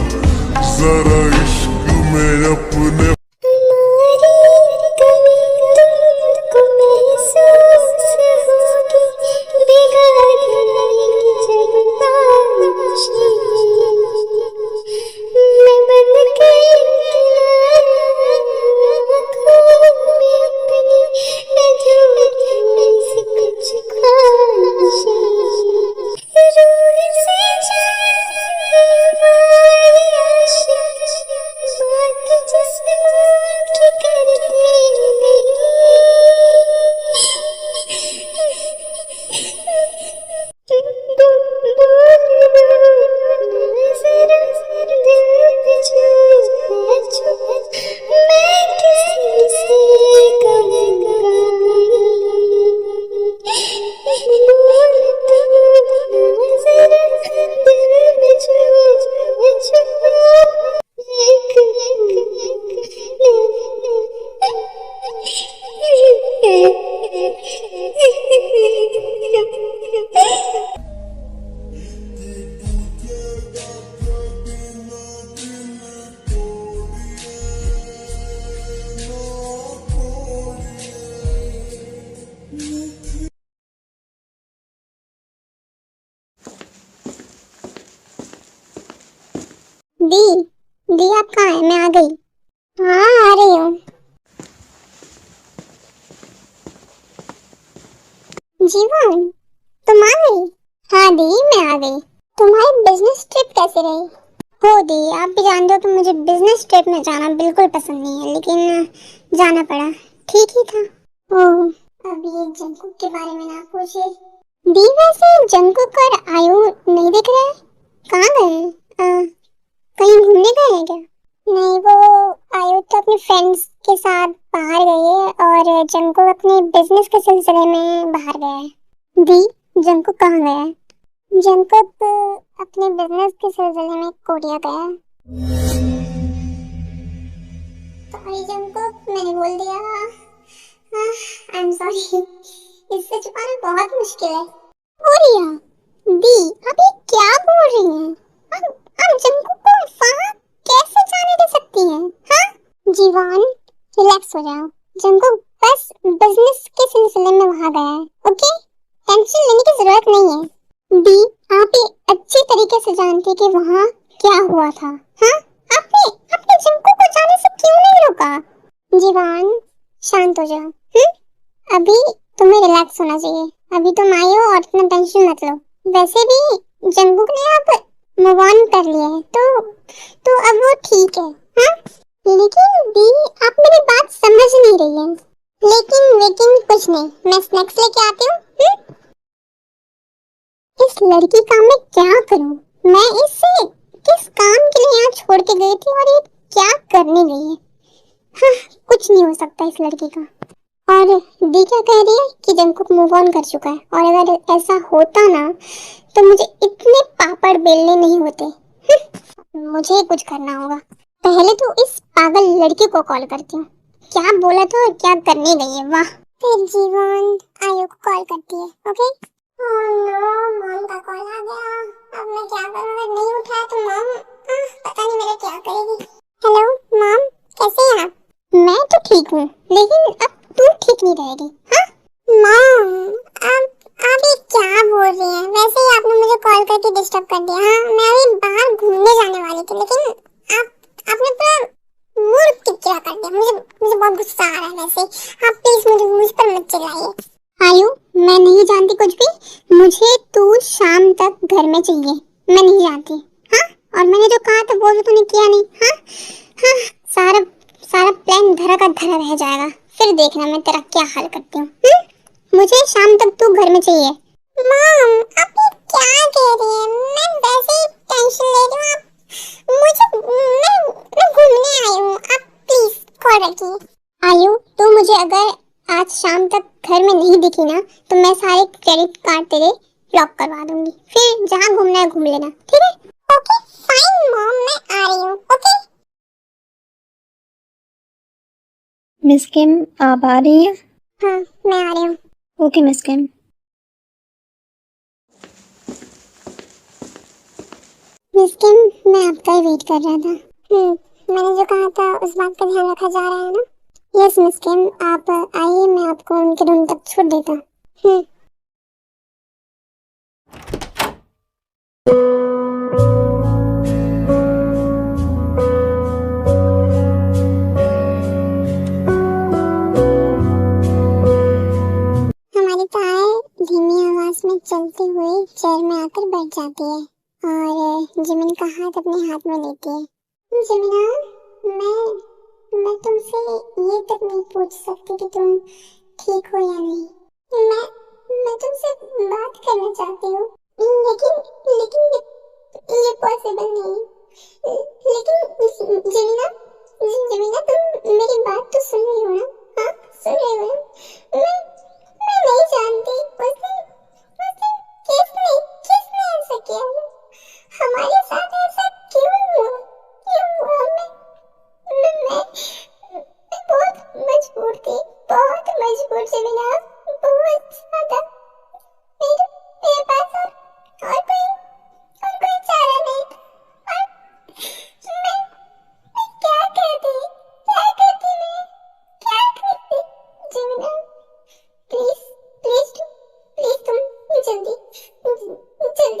जरा इश्क में अपने दी आप कहाँ हैं? मैं आ गई। हाँ, आ रही हूँ। जीवन, तुम आ गई? हाँ दी, मैं आ गई। तुम्हारी बिजनेस ट्रिप कैसी रही? हो दी, आप भी जानते हो कि मुझे बिजनेस ट्रिप में जाना बिल्कुल पसंद नहीं है, लेकिन जाना पड़ा, ठीक ही था। ओह, अब ये जंकुक के बारे में ना पूछिए। दी, वैसे जंकुक और आयु नहीं दिख रहे हैं, कहाँ गए? कहीं घूमने गए हैं क्या? नहीं, वो आयु तो अपने फ्रेंड्स के साथ बाहर गई है और जंकुक अपने बिजनेस के सिलसिले में बाहर गया है। दी, जंकुक कहाँ गया है? जंकुक अपने बिजनेस के सिलसिले में कोरिया गया है। सॉरी जंकुक, मैंने बोल दिया। आई एम सॉरी, इससे छुपाना बहुत मुश्किल है। कोरिया? दी, आप ये क्या बोल रही हैं? आप जंकुक को वहाँ कैसे जाने दे सकती हैं? हाँ? जीवान, रिलैक्स हो जाओ। जंकुक बस बिजनेस के सिलसिले में वहाँ गया है, ओके? टेंशन लेने की जरूरत नहीं है। दी, आप ये अच्छी तरीके से जानते हैं कि वहाँ क्या हुआ था, हाँ? आपने आपने जंकुक को जाने से क्यों नहीं रोका? जीवान, शांत हो जाओ। अभी तुम्हें रिलैक्स होना चाहिए। अभी तुम आई हो और इतना टेंशन मत लो। वैसे भी जंकुक ने अब मूव ऑन कर लिया है, तो अब वो ठीक है, हाँ? लेकिन दी, आप मेरी बात समझ नहीं रही हैं। लेकिन कुछ नहीं, मैं स्नैक्स लेके आती हूँ। इस लड़की का मैं क्या करूं? मैं इसे किस काम के लिए यहाँ छोड़ के गई थी और ये क्या करने गई है? हाँ, कुछ नहीं हो सकता इस लड़की का। और दी क्या कह रही है कि जंकुक मूव ऑन कर चुका है, और अगर ऐसा होता ना तो मुझे इतने पापड़ बेलने नहीं होते। मुझे कुछ करना होगा। पहले तो इस पागल लड़की को कॉल करती हूँ, क्या बोला था और क्या करने गई है। वाह। फिर जीवन आयु को कॉल करती है, ओके? ओह नो, मॉम का कॉल आ गया। अब मैं क्या करूँ? अगर नहीं उठाया तो मॉम पता नहीं मेरा क्या करेगी। हेलो मॉम, कैसे हैं आप? मैं तो ठीक हूँ, लेकिन अब तू ठीक नहीं रहेगी, हाँ? मॉम, आप ये क्या बोल रही हैं? वैसे ही आपने मुझे कॉल करके डिस्टर्ब कर दिया। हाँ, मैं अभी बाहर घूमने जाने वाली थी, लेकिन आपने पूरा मूड किरकिरा कर दिया। मुझे बहुत गुस्सा आ रहा है। वैसे आप प्लीज मुझ पर मत चिल्लाइए। आयु, मैं नहीं जानती कुछ भी। मुझे तू शाम तक घर में चाहिए, मैं नहीं जानती, हाँ? और मैंने जो कहा था वो तो तूने किया नहीं, हाँ? हाँ, सारा प्लान धरा का धरा रह जाएगा। फिर देखना मैं तेरा क्या हाल करती हूँ। मुझे शाम तक तू घर में चाहिए। मॉम, आप ये क्या कह रही हैं? मैं वैसे ही टेंशन ले रही हूँ। मैं घूमने आई हूँ। आप प्लीज कॉल रखिए। आयु, तू मुझे अगर आज शाम तक घर में नहीं दिखी ना तो मैं सारे क्रेडिट कार्ड तेरे ब्लॉक करवा दूंगी। फिर जहाँ घूमना है घूम लेना, ठीक है? ओके फाइन मॉम, मैं आ रही हूँ, ओके? मिस किम, आप आ रही हैं? हाँ, मैं आ रही हूँ। ओके मिस किम। मिस किम, मैं आपका ही वेट कर रहा था। मैंने जो कहा था उस बात का ध्यान रखा जा रहा है ना? यस मिस किम, आप आइए, मैं आपको उनके रूम तक छोड़ देता हूँ। हमारी कार धीमी आवाज में चलते हुए चेयर में आकर बैठ जाती है और जिमिन का हाथ अपने हाथ में लेती है। जिमिना, मैं तुमसे ये तक नहीं पूछ सकती कि तुम ठीक हो या नहीं। मैं तुमसे बात करना चाहती हूँ, लेकिन ये पॉसिबल नहीं। लेकिन जिमिना, तुम मेरी बात तो सुन रही हो ना? हाँ, सुन रही हो ना? मैं नहीं जानती उस दिन किसने ऐसा किया? हमारे साथ ऐसा क्यों हुआ? मैं बहुत मजबूर थी, बहुत मजबूर थी बिना, बहुत ज्यादा। मेरे पास और कोई चारा नहीं था। और मैं क्या करती जिमिना? प्लीज तुम जल्दी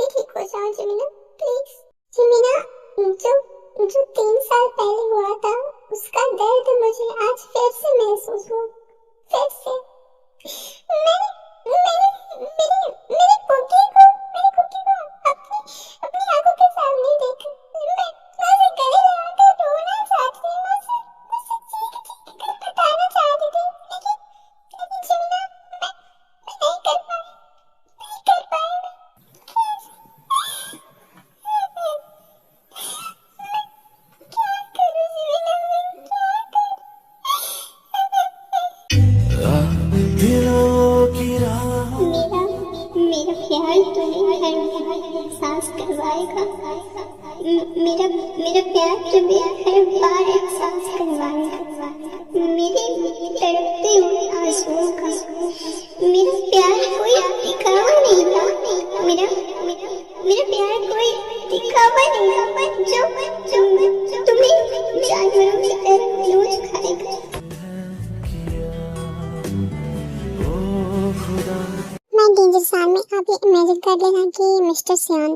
ठीक हो जाओ जिमिना, प्लीज। जिमिना, जो 3 साल पहले हुआ था उसका दर्द मुझे आज फिर से महसूस हुआ। फिर से मेरी कुकी को अपनी आंखों के सामने देखा। मेरा मेरा प्यार तुम्हें हर बार एहसास करवाएगा, मेरे तड़पते हुए आंसुओं का। मेरा प्यार कोई दिखावा नहीं था, मेरा मेरा मेरा प्यार कोई दिखावा नहीं था, जो तुम्हें जानवरों की तरह रोज खाएगा। मैं डेंजर साल में आप ये इमेजिन कर लेना कि मिस्टर सियान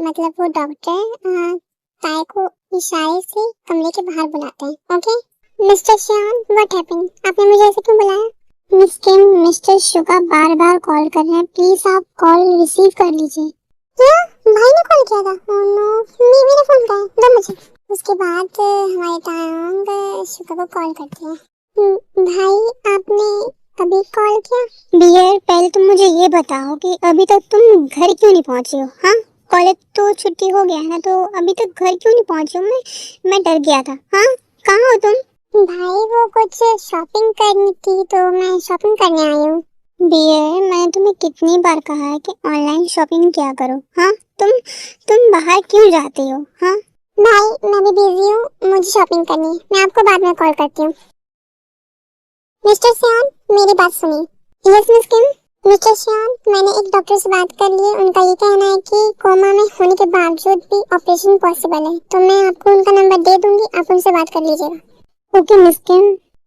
मतलब वो डॉक्टर ताए को इशारे से कमरे के बाहर बुलाते हैं। ओके मिस्टर सियान, व्हाट हैपेंड? आपने मुझे ऐसे क्यों बुलाया? मिस किम, मिस्टर शुगा बार बार कॉल कर रहे हैं, प्लीज आप कॉल रिसीव कर लीजिए। क्या भाई ने कॉल किया था? ओह नो, मेरा फोन का है, दो मुझे। उसके बाद हमारे तायांग शुगा को कॉल करते हैं। भाई आपने अभी कॉल किया? डियर, पहले तुम मुझे ये बताओ कि अभी तक तुम घर क्यों नहीं पहुंचे हो? हाँ, कॉलेज तो छुट्टी हो गया है ना, तो अभी तक घर क्यों नहीं पहुंचे हो? मैं डर गया था। हाँ, कहाँ हो तुम? भाई वो कुछ शॉपिंग करनी थी तो मैं शॉपिंग करने आई हूँ। डियर, मैंने तुम्हें कितनी बार कहा है कि ऑनलाइन शॉपिंग क्या करो। हाँ, तुम बाहर क्यों जाते हो? हाँ भाई, मैं भी बिजी हूँ, मुझे शॉपिंग करनी है, मैं आपको बाद में कॉल करती हूँ। मिस्टर सियान, मेरी बात सुनिए। यस मिस किम। मिस्टर सियान, मैंने एक डॉक्टर से बात कर ली है, उनका ये कहना है कि कोमा में होने के बावजूद भी ऑपरेशन पॉसिबल है, तो मैं आपको उनका नंबर दे दूंगी, आप उनसे बात कर लीजिएगा। ओके मिस किम।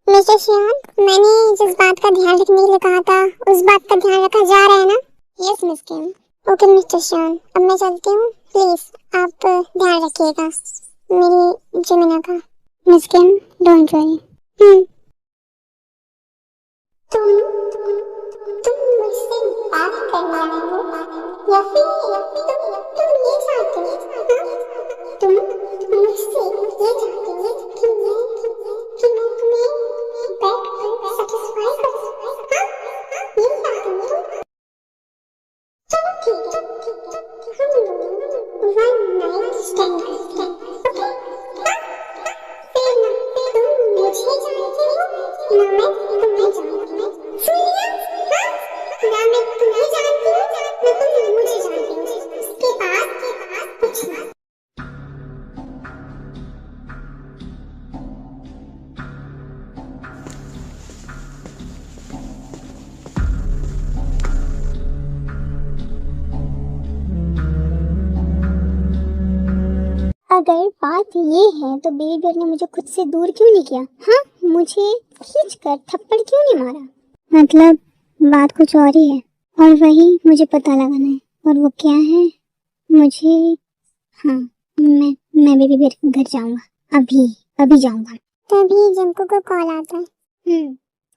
मिस्टर सियान, मैंने जिस बात का ध्यान रखने के लिए कहा था उस बात का ध्यान रखा जा रहा है ना? यस मिस किम। ओके मिस्टर सियान, अब मैं चलती हूँ, प्लीज आप ध्यान रखिएगा मेरी जमीना का। Miss Kim, don't worry. तुम मुझसे बात करने वाले हो या फिर तुम ये चाहते हो? तुम मुझसे ये चाहते हो कि मैं तुम्हें बैठ कर सैटिस्फाई करूं? हाँ, ये चाहते हो? चलो ठीक है, हम लोग वन नाइट स्टैंड करते हैं। ओके? फिर ना तुम मुझे जानते हो ना मैं तुम्हें जानती हूँ। सुनिए, हाँ? ना मैं तुम्हें जानती हूँ ना तुम मुझे जानती हो। इसके बाद कुछ ना। अगर बात ये है तो बेबी बेर ने मुझे खुद से दूर क्यों नहीं किया? हाँ, मुझे खींचकर थप्पड़ क्यों नहीं मारा? मतलब बात कुछ और ही है और वही मुझे पता लगाना है। और वो क्या है? मुझे हाँ, मैं बेबी बेर के घर जाऊंगा, अभी जाऊंगा। तभी जंको को कॉल आता है।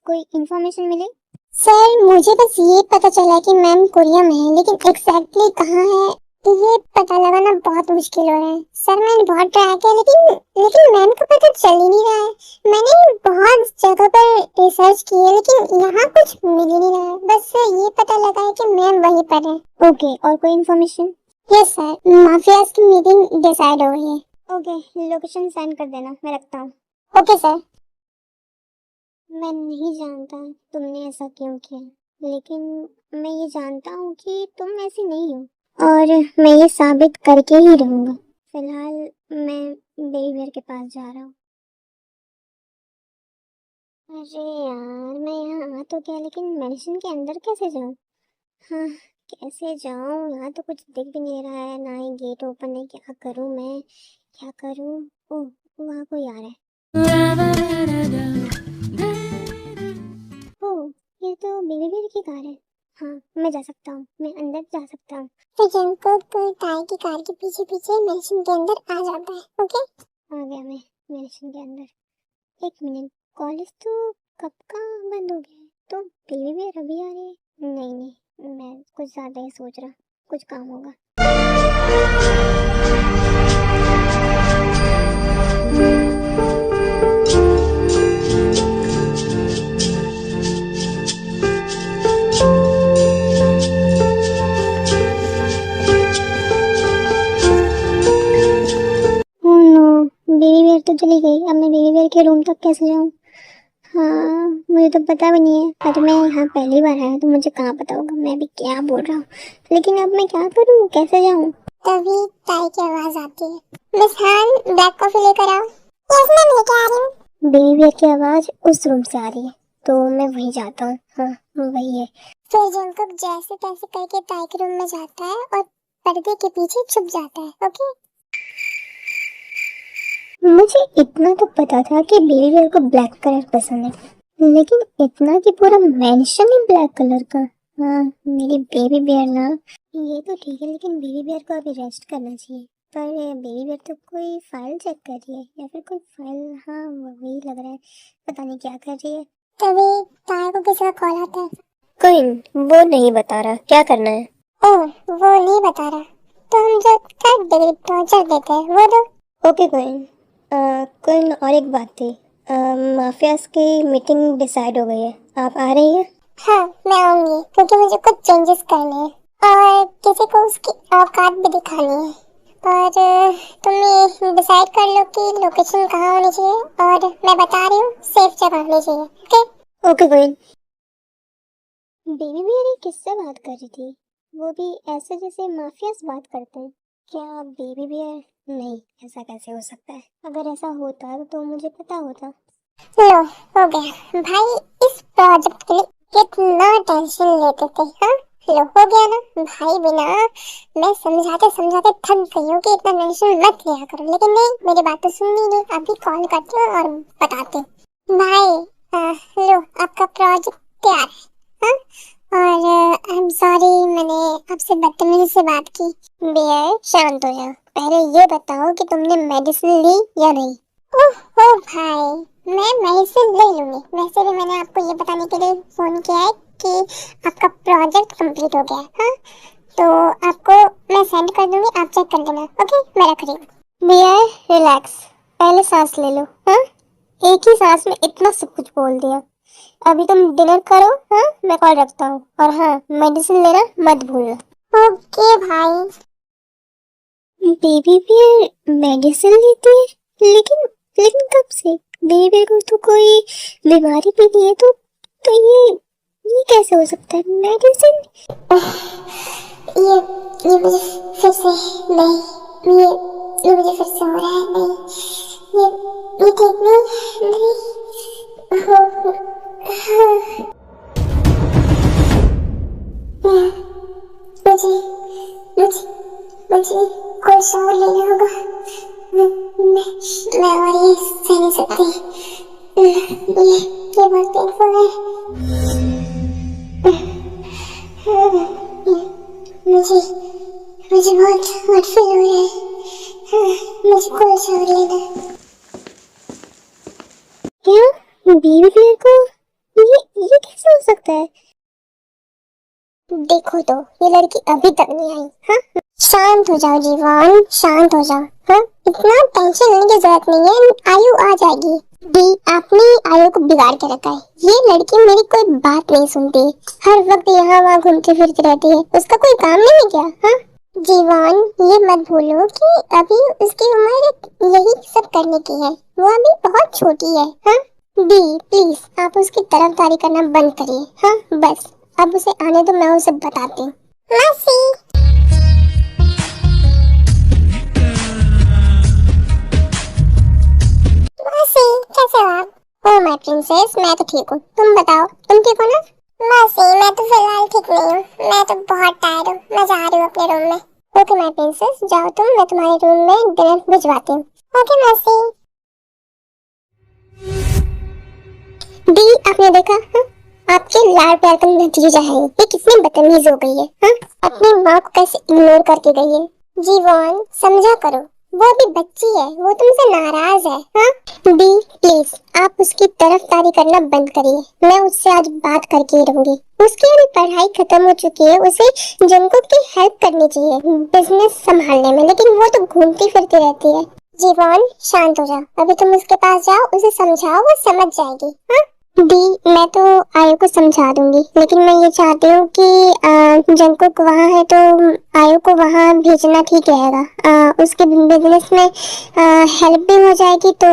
कोई इन्फॉर्मेशन मिले? सर, मुझे बस ये पता चला कि मैम कोरिया में है, लेकिन एग्जैक्टली कहाँ है ये पता लगाना बहुत मुश्किल हो रहा है। सर, मैंने बहुत ट्राई किया लेकिन मैम को पता चल ही नहीं रहा है। मैंने बहुत जगह पर रिसर्च की है लेकिन यहाँ कुछ मिल ही नहीं रहा है। बस ये पता लगा है कि मैम वहीं पर है। ओके, और कोई इन्फॉर्मेशन? यस सर, माफियाज की मीटिंग डिसाइड हो गई है। ओके, लोकेशन सेंड कर देना, मैं रखता हूँ। Okay sir. मैं नहीं जानता तुमने ऐसा क्यों किया, लेकिन मैं ये जानता हूँ कि तुम ऐसी नहीं हो और मैं ये साबित करके ही रहूंगा। फिलहाल मैं बेबी बेर के पास जा रहा हूँ। अरे यार, मैं यहाँ आ तो गया लेकिन मेडिसिन के अंदर कैसे जाऊँ? हाँ, कैसे जाऊँ? यहाँ तो कुछ दिख भी नहीं रहा है, ना ही गेट ओपन है। क्या करूँ मैं, क्या करूँ? ओह, वहाँ कोई आ रहा है। ओह, ये तो बेबी बेर की कार है। हाँ, मैं जा सकता हूँ, मैं अंदर जा सकता हूँ। तो जंकुक ताई की कार के पीछे पीछे मेडिसिन के अंदर आ जाता है। ओके, आ गया मैं मेडिसिन के अंदर। एक मिनट, कॉलेज तो कब का बंद हो गया है, तो बेबी बेर अभी आ रही है? नहीं, मैं कुछ ज्यादा ही सोच रहा, कुछ काम होगा। बेबी बेर तो चली गई, अब मैं बेबी बेर के रूम तक कैसे जाऊँ? हाँ, मुझे तो पता भी नहीं है। और मैं यहाँ पहली बार आया तो मुझे कहाँ पता होगा मैं भी क्या बोल रहा हूँ। लेकिन अब मैं क्या करूँ, कैसे जाऊँ? तभी ताई की आवाज आती है। मिस हान, ब्लैक कॉफी लेकर आओ। यस मैम, लेके आ रही हूँ। बेबी बियर की आवाज उस रूम से आ रही है तो मैं वहीं जाता हूँ। हाँ, वही है। फिर जंकुक जैसे तैसे करके ताई के रूम में जाता है और पर्दे के पीछे छुप जाता है। ओके, मुझे इतना तो पता था कि बेबी बियर को ब्लैक कलर पसंद है, लेकिन इतना कि पूरा मेंशन ही ब्लैक कलर का। हाँ, मेरी बेबी बियर ना। ये तो ठीक है, लेकिन बेबी बियर को अभी रेस्ट करना चाहिए। पर बेबी बियर तो कोई फाइल चेक कर रही है या फिर कोई फाइल, हाँ वही लग रहा है। पता नहीं क्या कर रही है। तभी ताया को किसी का कॉल आता है। कोई वो नहीं बता रहा क्या करना है। ओह, वो नहीं बता रहा तो हम जो कर डिग्री टॉर्चर देते हैं वो दो। ओके कोई कोई और एक बात थी। माफियाज की मीटिंग डिसाइड हो गई है, आप आ रही हैं? हाँ, मैं आऊंगी क्योंकि मुझे कुछ चेंजेस करने हैं और किसी को उसकी औकात भी दिखानी है। और तुम ये डिसाइड कर लो कि लोकेशन कहाँ होनी चाहिए और मैं बता रही हूँ सेफ जगह होनी चाहिए। ओके ओके कोई। बेबी मेरी किससे बात कर रही थी? वो भी ऐसे जैसे माफियाज बात करते हैं। क्या बेबी बियर? नहीं, ऐसा कैसे हो सकता है? अगर ऐसा होता तो मुझे पता होता। लो, हो गया भाई। इस प्रोजेक्ट के लिए कितना टेंशन लेते थे। हाँ, लो हो गया ना भाई। बिना मैं समझाते समझाते थक गई हूँ कि इतना टेंशन मत लिया करो, लेकिन नहीं, मेरी बात तो सुननी नहीं। अभी कॉल करती हूँ और बताती हूँ। भाई लो, आपका प्रोजेक्ट तैयार है। हाँ? और आई एम सॉरी, मैंने आपसे बदतमीजी से बात की। बियर, शांत हो जाओ। पहले ये बताओ कि तुमने मेडिसिन ली या नहीं? ओह भाई, मैं मेडिसिन ले लूंगी। वैसे भी मैंने आपको ये बताने के लिए फोन किया है कि आपका प्रोजेक्ट कंप्लीट हो गया। हाँ, तो आपको मैं सेंड कर दूंगी, आप चेक कर लेना। ओके, मैं रख रही हूँ। बियर, रिलैक्स, पहले सांस ले लो। हाँ, एक ही सांस में इतना सब कुछ बोल दिया। अभी तुम डिनर करो। हाँ, मैं कॉल रखता हूँ। और हाँ, मेडिसिन लेना मत भूलना। ओके भाई। बेबी भी मेडिसिन लेती है, लेकिन लेकिन कब से? बेबी को तो कोई बीमारी भी नहीं है, तो ये कैसे हो सकता है? मेडिसिन ये मुझे फिर से नहीं, ये मुझे फिर से हो रहा है। नहीं, ये ठीक नहीं हो। मुझे मुझे मुझे कोई शावर लेना होगा। मैं और ये सह नहीं सकती। ये बहुत पेनफुल है। मुझे मुझे बहुत हॉट फील हो रहा है। मुझे कोई शावर लेना। क्या बेबी बियर को ये कैसे हो सकता है? देखो तो, ये लड़की अभी तक नहीं आई। हाँ, शांत हो जाओ जीवन, शांत हो जाओ। हाँ, इतना टेंशन लेने की जरूरत नहीं है, आयु आ जाएगी। दी, आपने आयु को बिगाड़ के रखा है। ये लड़की मेरी कोई बात नहीं सुनती, हर वक्त यहाँ वहाँ घूमती फिरती रहती है। उसका कोई काम नहीं है क्या? हाँ जीवन, ये मत भूलो कि अभी उसकी उम्र यही सब करने की है। वो अभी बहुत छोटी है। हाँ दी, प्लीज आप उसकी तरफदारी करना बंद करिए। हाँ बस, अब उसे आने दो, मैं उसे बताती हूँ। मासी, मासी कैसे हो आप? ओ माय प्रिंसेस, मैं तो ठीक हूँ, तुम बताओ, तुम ठीक हो ना? मासी, मैं तो फिलहाल ठीक नहीं हूँ, मैं तो बहुत टायर्ड हूँ, मैं जा रही हूँ अपने रूम में। ओके माय प्रिंसेस, जाओ तुम, मैं तुम्हारे रूम में डिनर भिजवाती हूँ। ओके मासी। दी, आपने देखा? हाँ? आपके लाड़ प्यार का नतीजा है ये कितनी बदतमीज हो गई है। हाँ? अपनी माँ को कैसे इग्नोर करके गई है। जीवन, समझा करो, वो अभी बच्ची है, वो तुमसे नाराज है। हाँ? दी, प्लीज आप उसकी तरफदारी करना बंद करिए, मैं उससे आज बात करके ही रहूंगी। उसकी अभी पढ़ाई खत्म हो चुकी है, उसे जंकुक की हेल्प करनी चाहिए बिजनेस संभालने में, लेकिन वो तो घूमती फिरती रहती है। जीवन, शांत हो जाओ, अभी तुम उसके पास जाओ, उसे समझाओ, वो समझ जाएगी। हाँ दी, मैं तो आयु को समझा दूंगी, लेकिन मैं ये चाहती हूँ कि जंकुक वहाँ है तो आयु को वहाँ भेजना ठीक रहेगा। उसके बिजनेस में हेल्प भी हो जाएगी, तो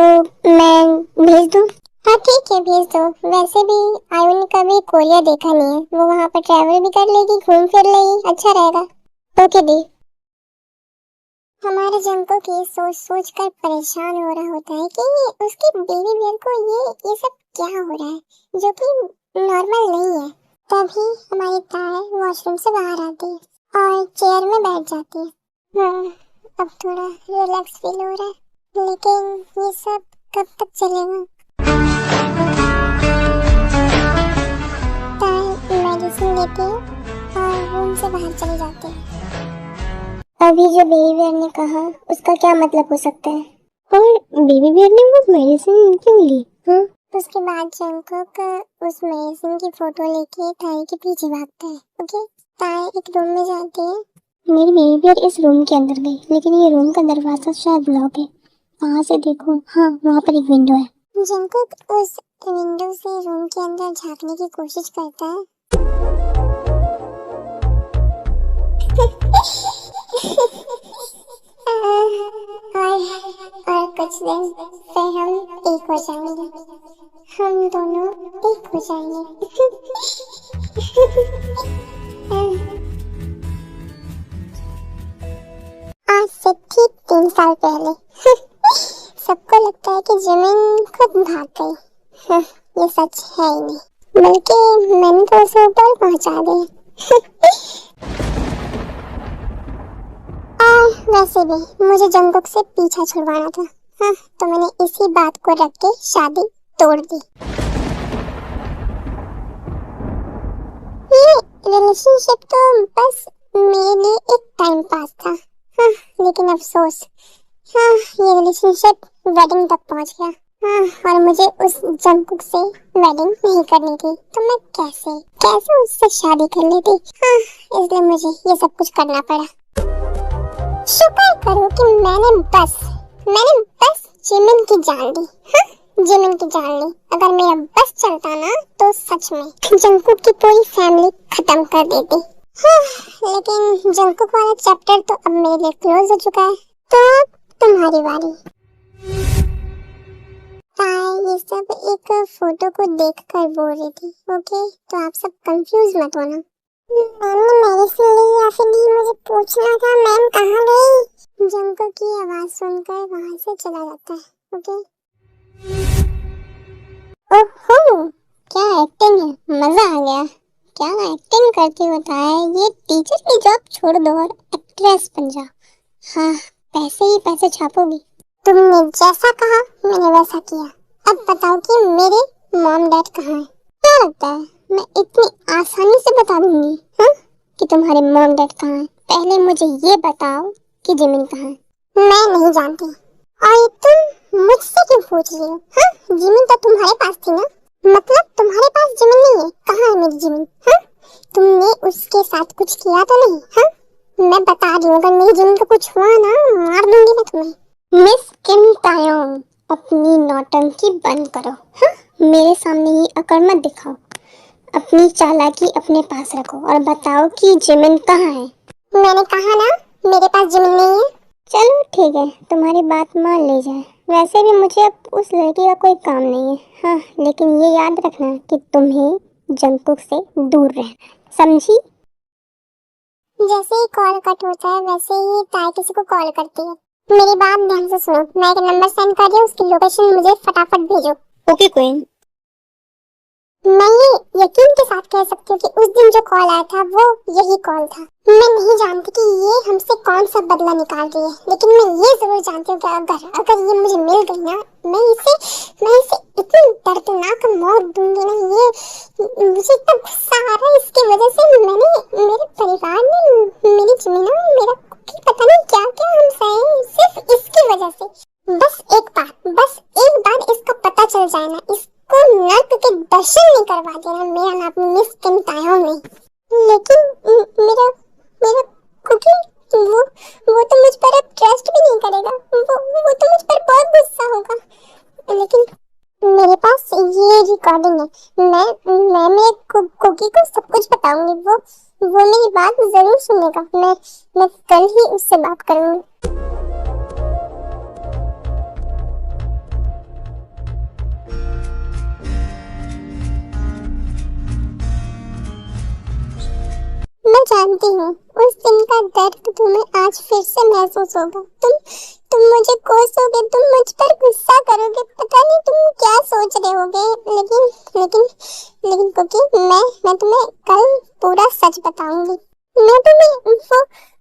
मैं भेज दूँ। हाँ ठीक है, भेज दो। वैसे भी आयुन का भी कोरिया देखा नहीं है, वो वहाँ पर ट्रैवल भी कर लेगी, घूम फिर लेगी, अच्छा रहेगा। ओके दी। हमारे जंको की सोच सोच कर परेशान हो रहा होता है कि उसके बेबी बियर को ये सब क्या हो रहा है जो कि नॉर्मल नहीं है। तभी हमारी ताए वॉशरूम से बाहर आती है और चेयर में बैठ जाती है। अब थोड़ा रिलैक्स फील हो रहा है, लेकिन ये सब कब तक चलेगा। ताए मेडिसिन लेती है और रूम से बाहर चली जाती है। अभी जो बेबी बियर ने कहा उसका क्या मतलब हो सकता है, और बेबी बियर ने वो मेडिसिन क्यों ली? उसके बाद जंकुक उस मेडिसिन की फोटो लेके ताए के पीछे भागता है। ओके, ताए एक रूम में जाती है। मेरी बेबी बियर इस रूम के अंदर गई, लेकिन ये रूम का दरवाजा शायद लॉक है। वहाँ से देखो, हाँ वहाँ पर एक विंडो है। जंकुक उस विंडो से रूम के अंदर झांकने की कोशिश करता है। और कुछ दिन फिर हम एक हो जाएंगे, हम दोनों एक हो जाएंगे। आज से ठीक 3 साल पहले सबको लगता है कि जिमिन खुद भाग गई। ये सच है ही नहीं, बल्कि मैंने तो उसे ऊपर पहुंचा दिया। वैसे भी मुझे जंकुक से पीछा छुड़वाना था, तो मैंने इसी बात को रख के शादी तोड़ दी। ये रिलेशनशिप तो बस मेरे लिए एक टाइम पास था, लेकिन अफसोस, ये रिलेशनशिप वेडिंग तक पहुंच गया। और मुझे उस जंकुक से वेडिंग नहीं करनी थी, तो मैं कैसे उससे शादी कर लेती। इसलिए मुझे ये सब कुछ करना पड़ा। शुक्र करो कि मैंने बस जिमिन की जान ली। जिमिन की जान ली। अगर मेरा बस चलता ना तो सच में जंकुक की पूरी फैमिली खत्म कर देती। लेकिन जंकुक वाला चैप्टर तो अब मेरे लिए क्लोज हो चुका है। तो अब तुम्हारी बारी। ये सब एक फोटो को देखकर बोल रही थी। ओके, तो आप सब कंफ्यूज मत होना। मैम ने मेडिसिन ली या फिर नहीं, मुझे पूछना था। मैम कहाँ गई? जंकुक की आवाज सुनकर वहां से चला जाता है। ओके। ओहो, क्या एक्टिंग है, मजा आ गया। क्या एक्टिंग करती होता है। ये टीचर की जॉब छोड़ दो और एक्ट्रेस बन जाओ। हाँ, पैसे ही पैसे छापोगी। तुमने जैसा कहा मैंने वैसा किया। अब बताओ कि मेरे मॉम डैड कहाँ हैं? क्या लगता है मैं इतनी आसानी से बता दूंगी कि तुम्हारे मॉम डैड कहाँ हैं? पहले मुझे ये बताओ कि जिमिन कहाँ है? मैं नहीं जानती। और तुम मुझसे क्यों पूछ रही हो? जिमिन तो तुम्हारे पास थी ना। मतलब तुम्हारे पास जिमिन नहीं है? कहाँ है मेरी जिमिन? तुमने उसके साथ कुछ किया तो नहीं? मैं बता रही हूँ, अगर मेरी जिमिन को कुछ हुआ ना, मार दूंगी मैं तुम्हें। मिस किम तायोंग, अपनी नौटंकी बंद करो। मेरे सामने ही अकड़ मत दिखाओ। अपनी चालाकी अपने पास रखो और बताओ कि जिमिन कहाँ है? मैंने कहा ना, मेरे पास जिमिन नहीं है। चलो ठीक है, तुम्हारी बात मान ली जाए। वैसे भी मुझे अब उस लड़की का कोई काम नहीं है। लेकिन ये याद रखना कि तुम्हें जंकुक से दूर रहना, समझी? जैसे ही कॉल कट होता है वैसे ही ताई किसी को कॉल करती है। मेरी बात ध्यान से सुनो, मैं एक नंबर सेंड कर रही हूँ, उसकी लोकेशन मुझे फटाफट भेजो। Okay queen. मैं ये यकीन के साथ कह सकती हूँ कि उस दिन जो कॉल आया था वो यही कॉल था। मैं नहीं जानती कि ये हमसे कौन सा बदला निकाल रही है, लेकिन मैं ये जरूर जानती हूँ कि अगर ये मुझे मिल गई ना, मैं इसे इतनी दर्दनाक मौत दूंगी ना। ये मुझे इतना गुस्सा आ रहा है, इसकी वजह से मेरे परिवार ने मेरी जिमिन और मेरा कुकी पता नहीं क्या क्या हम सहे, सिर्फ इसकी वजह से। बस एक बार इसका पता चल जाए ना, इसको नर्क के दर्शन नहीं करवा देना मेरा नाम मिस किम तायोंग ने। लेकिन मेरा कुकी वो तो मुझ पर अब ट्रस्ट भी नहीं करेगा। वो तो मुझ पर बहुत गुस्सा होगा। लेकिन मेरे पास ये रिकॉर्डिंग है, मैं मेरे कुकी को सब कुछ बताऊंगी। वो मेरी बात जरूर सुनेगा। मैं कल ही उससे बात करूंगी। जानती हूँ उस दिन का दर्द तुम्हें आज फिर से महसूस होगा। तुम मुझे कोसोगे, तुम मुझ पर गुस्सा करोगे, पता नहीं तुम क्या सोच रहे होगे, लेकिन कुकी मैं तुम्हें कल पूरा सच बताऊंगी। मैं तुम्हें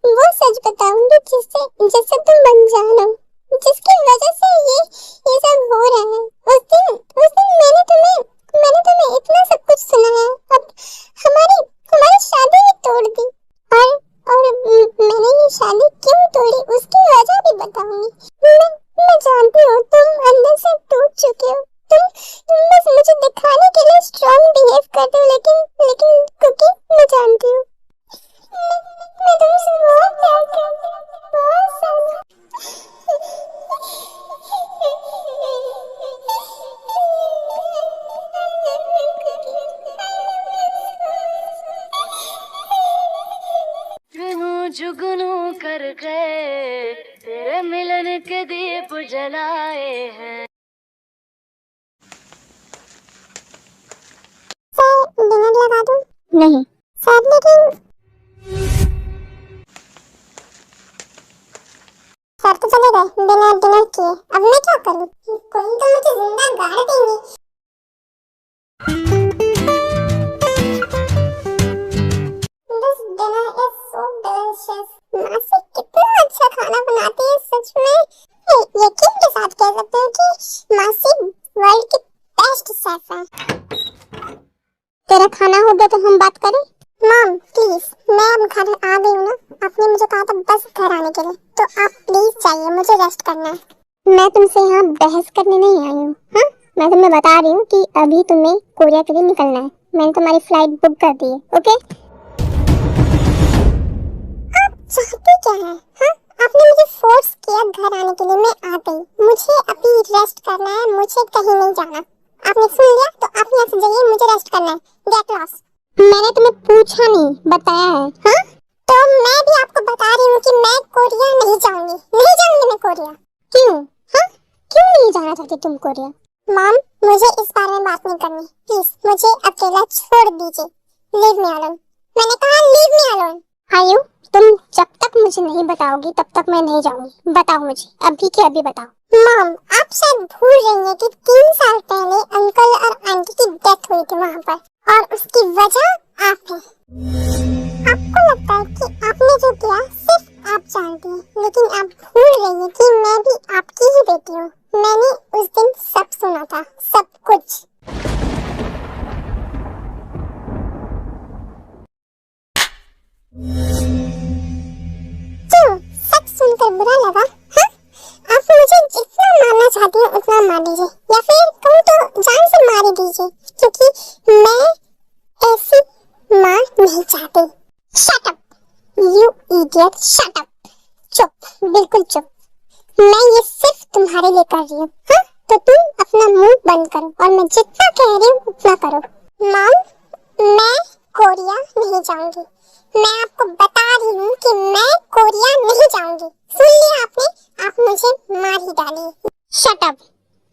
वो सच बताऊंगी जिससे तुम अनजान हो, जिसकी वजह से ये सब हो रहा है। उस दिन मैंने तुम्हें इतना सब कुछ सुनाया, अब हमारी शादी भी तोड़ दी, और मैंने ये शादी क्यों तोड़ी उसकी वजह भी बताऊंगी। मैं जानती हूँ तुम अंदर से टूट चुके हो, तुम बस मुझे दिखाने के लिए स्ट्रांग बिहेव करते हो, लेकिन कुकी मैं जानती हूँ मैं तुमसे बहुत प्यार करती हूँ, बहुत सारा। जुगनू कर गए तेरे मिलन के दीप जलाए हैं। सर डिनर लगा दूं? नहीं। सर लेकिन सर तो चले गए डिनर किए, अब मैं क्या करूं? कोई तो मुझे जिंदा गाड़ देंगे। This dinner is so delicious. मासी कितना अच्छा खाना बनाती है, सच में यकीन के साथ कह सकते हो कि मासी वर्ल्ड की बेस्ट शेफ है। तेरा खाना हो गया तो हम बात करें? मॉम प्लीज, मैं अब घर आ गई हूँ ना, आपने मुझे कहा था बस घर आने के लिए, तो आप प्लीज जाइए, मुझे रेस्ट करना है। मैं तुमसे यहाँ बहस करने नहीं आई हूँ, हाँ? मैं तुम्हें बता रही हूँ कि अभी तुम्हें कोरिया के लिए निकलना है, मैंने तुम्हारी फ्लाइट बुक कर दी है, ओके? चाहते क्या है, हाँ? आपने मुझे फोर्स किया घर आने के लिए, मैं आ गई, मुझे अभी रेस्ट करना है, मुझे कहीं नहीं जाना। आपने सुन लिया तो आप यहाँ से जाइए, मुझे रेस्ट करना है, गेट लॉस्ट। मैंने तुम्हें पूछा नहीं, बताया है, हाँ? तो मैं भी आपको बता रही हूँ कि मैं कोरिया नहीं जाऊंगी मैं कोरिया। क्यों, हाँ? क्यों नहीं जाना चाहती तुम कोरिया? मॉम मुझे इस बारे में बात नहीं करनी, प्लीज मुझे अकेला छोड़ दीजिए, लीव मी अलोन। मैंने कहा लीव मी अलोन। आयु तुम जब तक मुझे नहीं बताओगी तब तक मैं नहीं जाऊंगी, बताओ मुझे अभी के अभी बताओ। मॉम आप शायद भूल रही हैं कि 3 साल पहले अंकल और आंटी की डेथ हुई थी वहाँ पर, और उसकी वजह आप हैं। आपको लगता है कि आपने जो किया सिर्फ आप जानती हैं, लेकिन आप भूल रही हैं कि मैं भी आपकी ही बेटी हूँ। मैंने उस दिन सब सुना था, सब कुछ। क्यों सच सुनकर बुरा लगा, हाँ? आप मुझे जितना मारना चाहती हैं उतना मार दीजिए, या फिर कहूँ तो जान से मार ही दीजिए, क्योंकि मैं ऐसी मार नहीं चाहती। Shut up you idiot, shut up. चुप, बिल्कुल चुप। मैं ये सिर्फ तुम्हारे लिए कर रही हूँ, हाँ? तो तुम अपना मुंह बंद करो और मैं जितना कह रही हूँ उतना करो। मॉम मैं कोरिया नहीं जाऊंगी, मैं आपको बता रही हूँ कि मैं कोरिया नहीं जाऊंगी। सुन लिया आपने? आप मुझे मार ही डालिए। Shut up.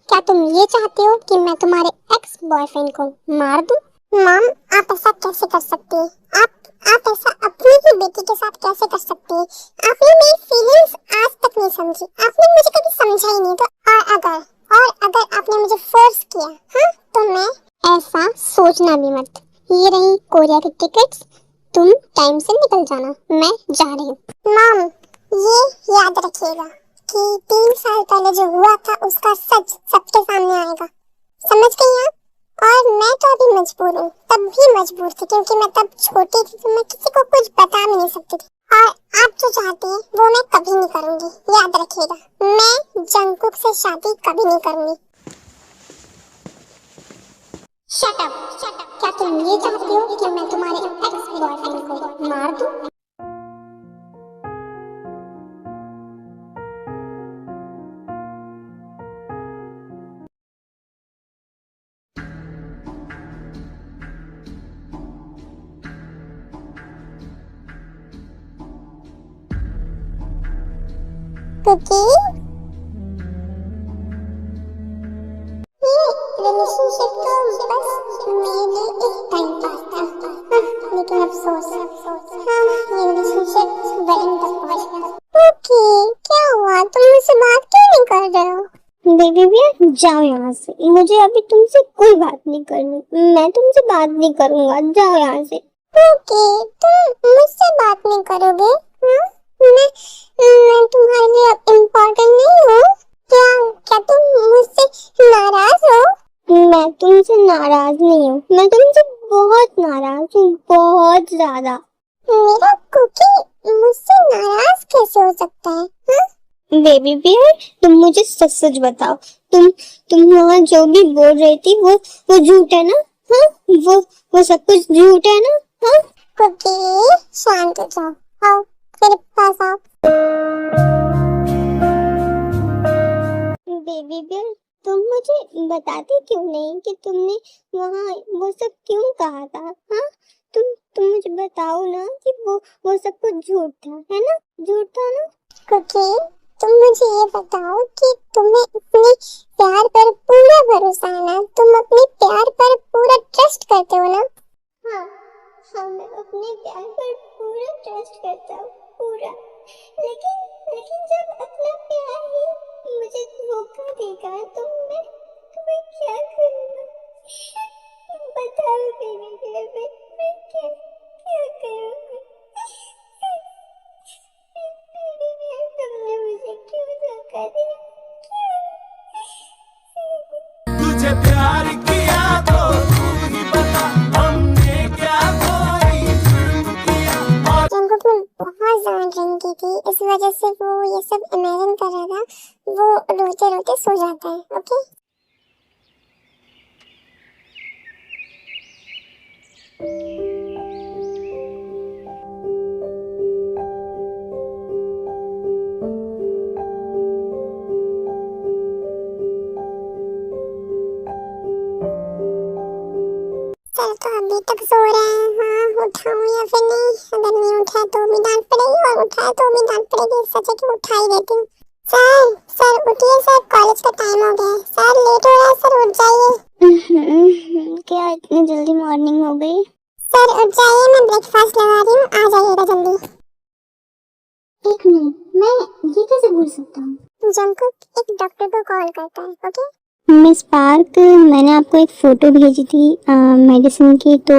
क्या तुम ये चाहते हो कि मैं तुम्हारे एक्स बॉयफ्रेंड को मार दूं? मॉम आप ऐसा कैसे कर सकती हैं? आप ऐसा अपनी ही बेटी के साथ कैसे कर सकती हैं? आपने मेरी फीलिंग्स आज तक नहीं समझी, आपने मुझे कभी समझा ही नहीं। तो और अगर आपने मुझे फोर्स किया, हाँ, तो मैं ऐसा सोचना भी मत। ये रही कोरिया की टिकट्स, तुम टाइम से निकल जाना, मैं जा रही हूँ। मॉम ये याद रखिएगा कि 3 साल पहले जो हुआ था उसका सच सबके सामने आएगा, समझ गई आप? और मैं तो अभी मजबूर हूँ, तब भी मजबूर थी क्योंकि मैं तब छोटी थी, तो मैं किसी को कुछ बता भी नहीं सकती थी। और आप जो चाहती हैं वो मैं कभी नहीं करूँगी, याद रखिएगा। मैं जंगकुक से शादी कभी नहीं करूँगी। Shut up. क्या तुम ये चाहती हो कि मैं तुम्हारे एक्स बॉयफ्रेंड को मार दूं? कुकी ये रिलेशनशिप तो बस मेरे लिए एक टाइम पास था, लेकिन अफसोस हाँ ये रिलेशनशिप वेडिंग तक पहुंच गया। ओके क्या हुआ, तुम मुझसे बात क्यों नहीं कर रहे हो? बेबी भैया जाओ यहाँ से, मुझे अभी तुमसे कोई बात नहीं करनी, मैं तुमसे बात नहीं करूंगा, जाओ यहाँ से। ओके तुम मुझसे बात नहीं करोगे? हाँ मैं तुम्हारे लिए इम्पोर्टेंट नहीं हूँ क्या? क्या तुम मुझसे नाराज हो? मैं तुमसे नाराज नहीं हूँ, मैं तुमसे बहुत नाराज हूँ, बहुत ज्यादा। मेरा कुकी मुझसे नाराज कैसे हो सकता है? हाँ? बेबी बियर तुम मुझे सच सच बताओ, तुम वहाँ जो भी बोल रही थी वो झूठ है ना? हाँ वो सब कुछ झूठ है ना? हाँ कुकी शांत हो जाओ, आओ मेरे पास आओ। बेबी बियर तुम मुझे बताती क्यों नहीं कि तुमने वहाँ वो सब क्यों कहा था? हाँ तुम मुझे बताओ ना कि वो सब कुछ झूठ था, है ना? झूठ था ना? कुकी तुम मुझे ये बताओ कि तुम्हें अपने प्यार पर पूरा भरोसा है ना? तुम अपने प्यार पर पूरा ट्रस्ट करते हो ना? हाँ मैं अपने प्यार पर पूरा ट्रस्ट करता हूँ, पूरा। लेकिन जब अपना प्यार ही मुझे धोखा देगा तो मैं क्या करूँगा? बताओ बेबी मैं क्या करूँगा? तुमने मुझे क्यों धोखा दिया? तुझे प्यार किया तो तू ही बता, हमने क्या कोई जुर्म किया। जंगकुक में बहुत ज्यादा ड्रिंक की थी, इस वजह से वो ये सब इमेजिन कर रहा था, वो रोते रोते सो जाता है। ओके सर तो अभी तक सो रहे हैं। हाँ उठाऊं या फिर नहीं? अगर नहीं उठा तो भी डांट पड़ेगी और उठाया तो भी डांट पड़ेगी, सच है कि उठा ही देती हूँ। सर उठिए सर, कॉलेज का टाइम हो गया है। सर लेट हो रहा है, सर उठ जाइए। क्या इतनी जल्दी मॉर्निंग हो गई? सर उठ जाइए, मैं ब्रेकफास्ट लगा रही हूँ, आ जाइएगा जल्दी। एक मिनट, मैं ये कैसे भूल सकता हूँ? जंगकुक एक डॉक्टर को कॉल करता है। ओके मिस पार्क, मैंने आपको एक फोटो भेजी थी मेडिसिन की, तो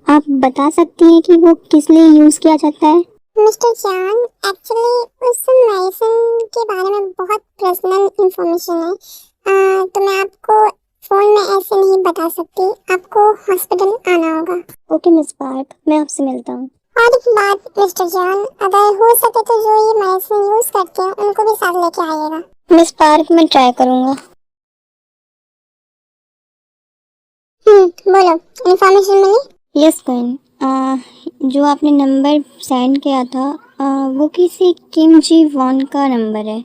आप बता सकती हैं कि वो किस लिए यूज किया जाता है? मिस्टर जान एक्चुअली उस मेडिसिन के बारे में बहुत पर्सनल इंफॉर्मेशन है, तो मैं आपको फोन में ऐसे नहीं बता सकती, आपको हॉस्पिटल आना होगा। ओके मिस पार्क, मैं आपसे मिलता हूँ। और एक बात मिस्टर जान, अगर हो सके तो जो ये मेडिसिन यूज करते हैं उनको भी साथ लेके आइएगा। मिस पार्क मैं ट्राई करूँगा। बोलो, इंफॉर्मेशन मिली? यस क्वीन, जो आपने नंबर सेंड किया था वो किसी किम जी वॉन का नंबर है।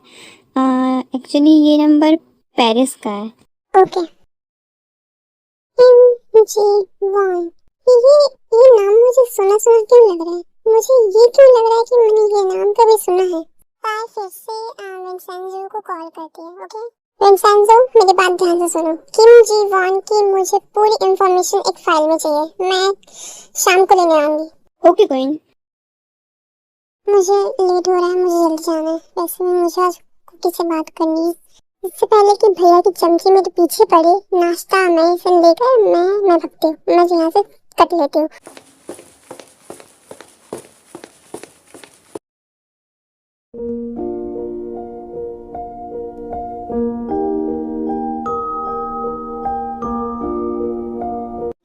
एक्चुअली ये नंबर पेरिस का है। ओके किम जी वॉन, ये नाम मुझे सुना सुना क्यों लग रहा है? मुझे ये क्यों लग रहा है कि मैंने ये नाम कभी सुना है? फिर से विंसेंजो को कॉल करती है। ओके विंसेंजो मेरी बात ध्यान से सुनो, किम जी वॉन की मुझे पूरी इंफॉर्मेशन एक फाइल में चाहिए, मैं शाम को लेने आऊंगी। Okay queen. मुझे लेट हो रहा है, मुझे जल्दी जाना है। वैसे भी मुझे आज कुकी से बात करनी है, इससे पहले कि भैया की चमची मेरे पीछे पड़े। नाश्ता मैं इसे लेकर मैं भगती हूँ, मैं यहाँ से कट लेती हूँ।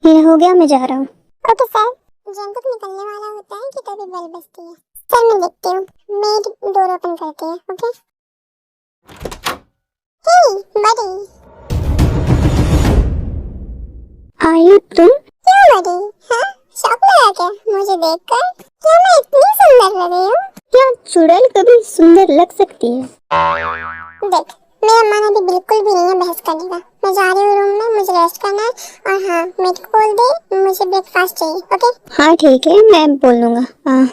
ये हो गया, मैं जा रहा हूँ। Okay sir. जंगकुक निकलने वाला होता है कि तभी बेल बजती है। सर मैं देखती हूँ, मेड डोर ओपन करती है। ओके हे बड़ी, आई तुम? क्यों बड़ी? हाँ शौक लगा क्या मुझे देखकर? क्या मैं इतनी सुंदर लग रही हूँ? क्या चुड़ैल कभी सुंदर लग सकती है? देख मेरा मन अभी बिल्कुल भी नहीं है बहस करने का, मैं जा रही हूँ रूम में, मुझे रेस्ट करना है। और हाँ मेरे को बोल दे मुझे ब्रेकफास्ट चाहिए। ओके हाँ ठीक है, मैं बोल दूंगा।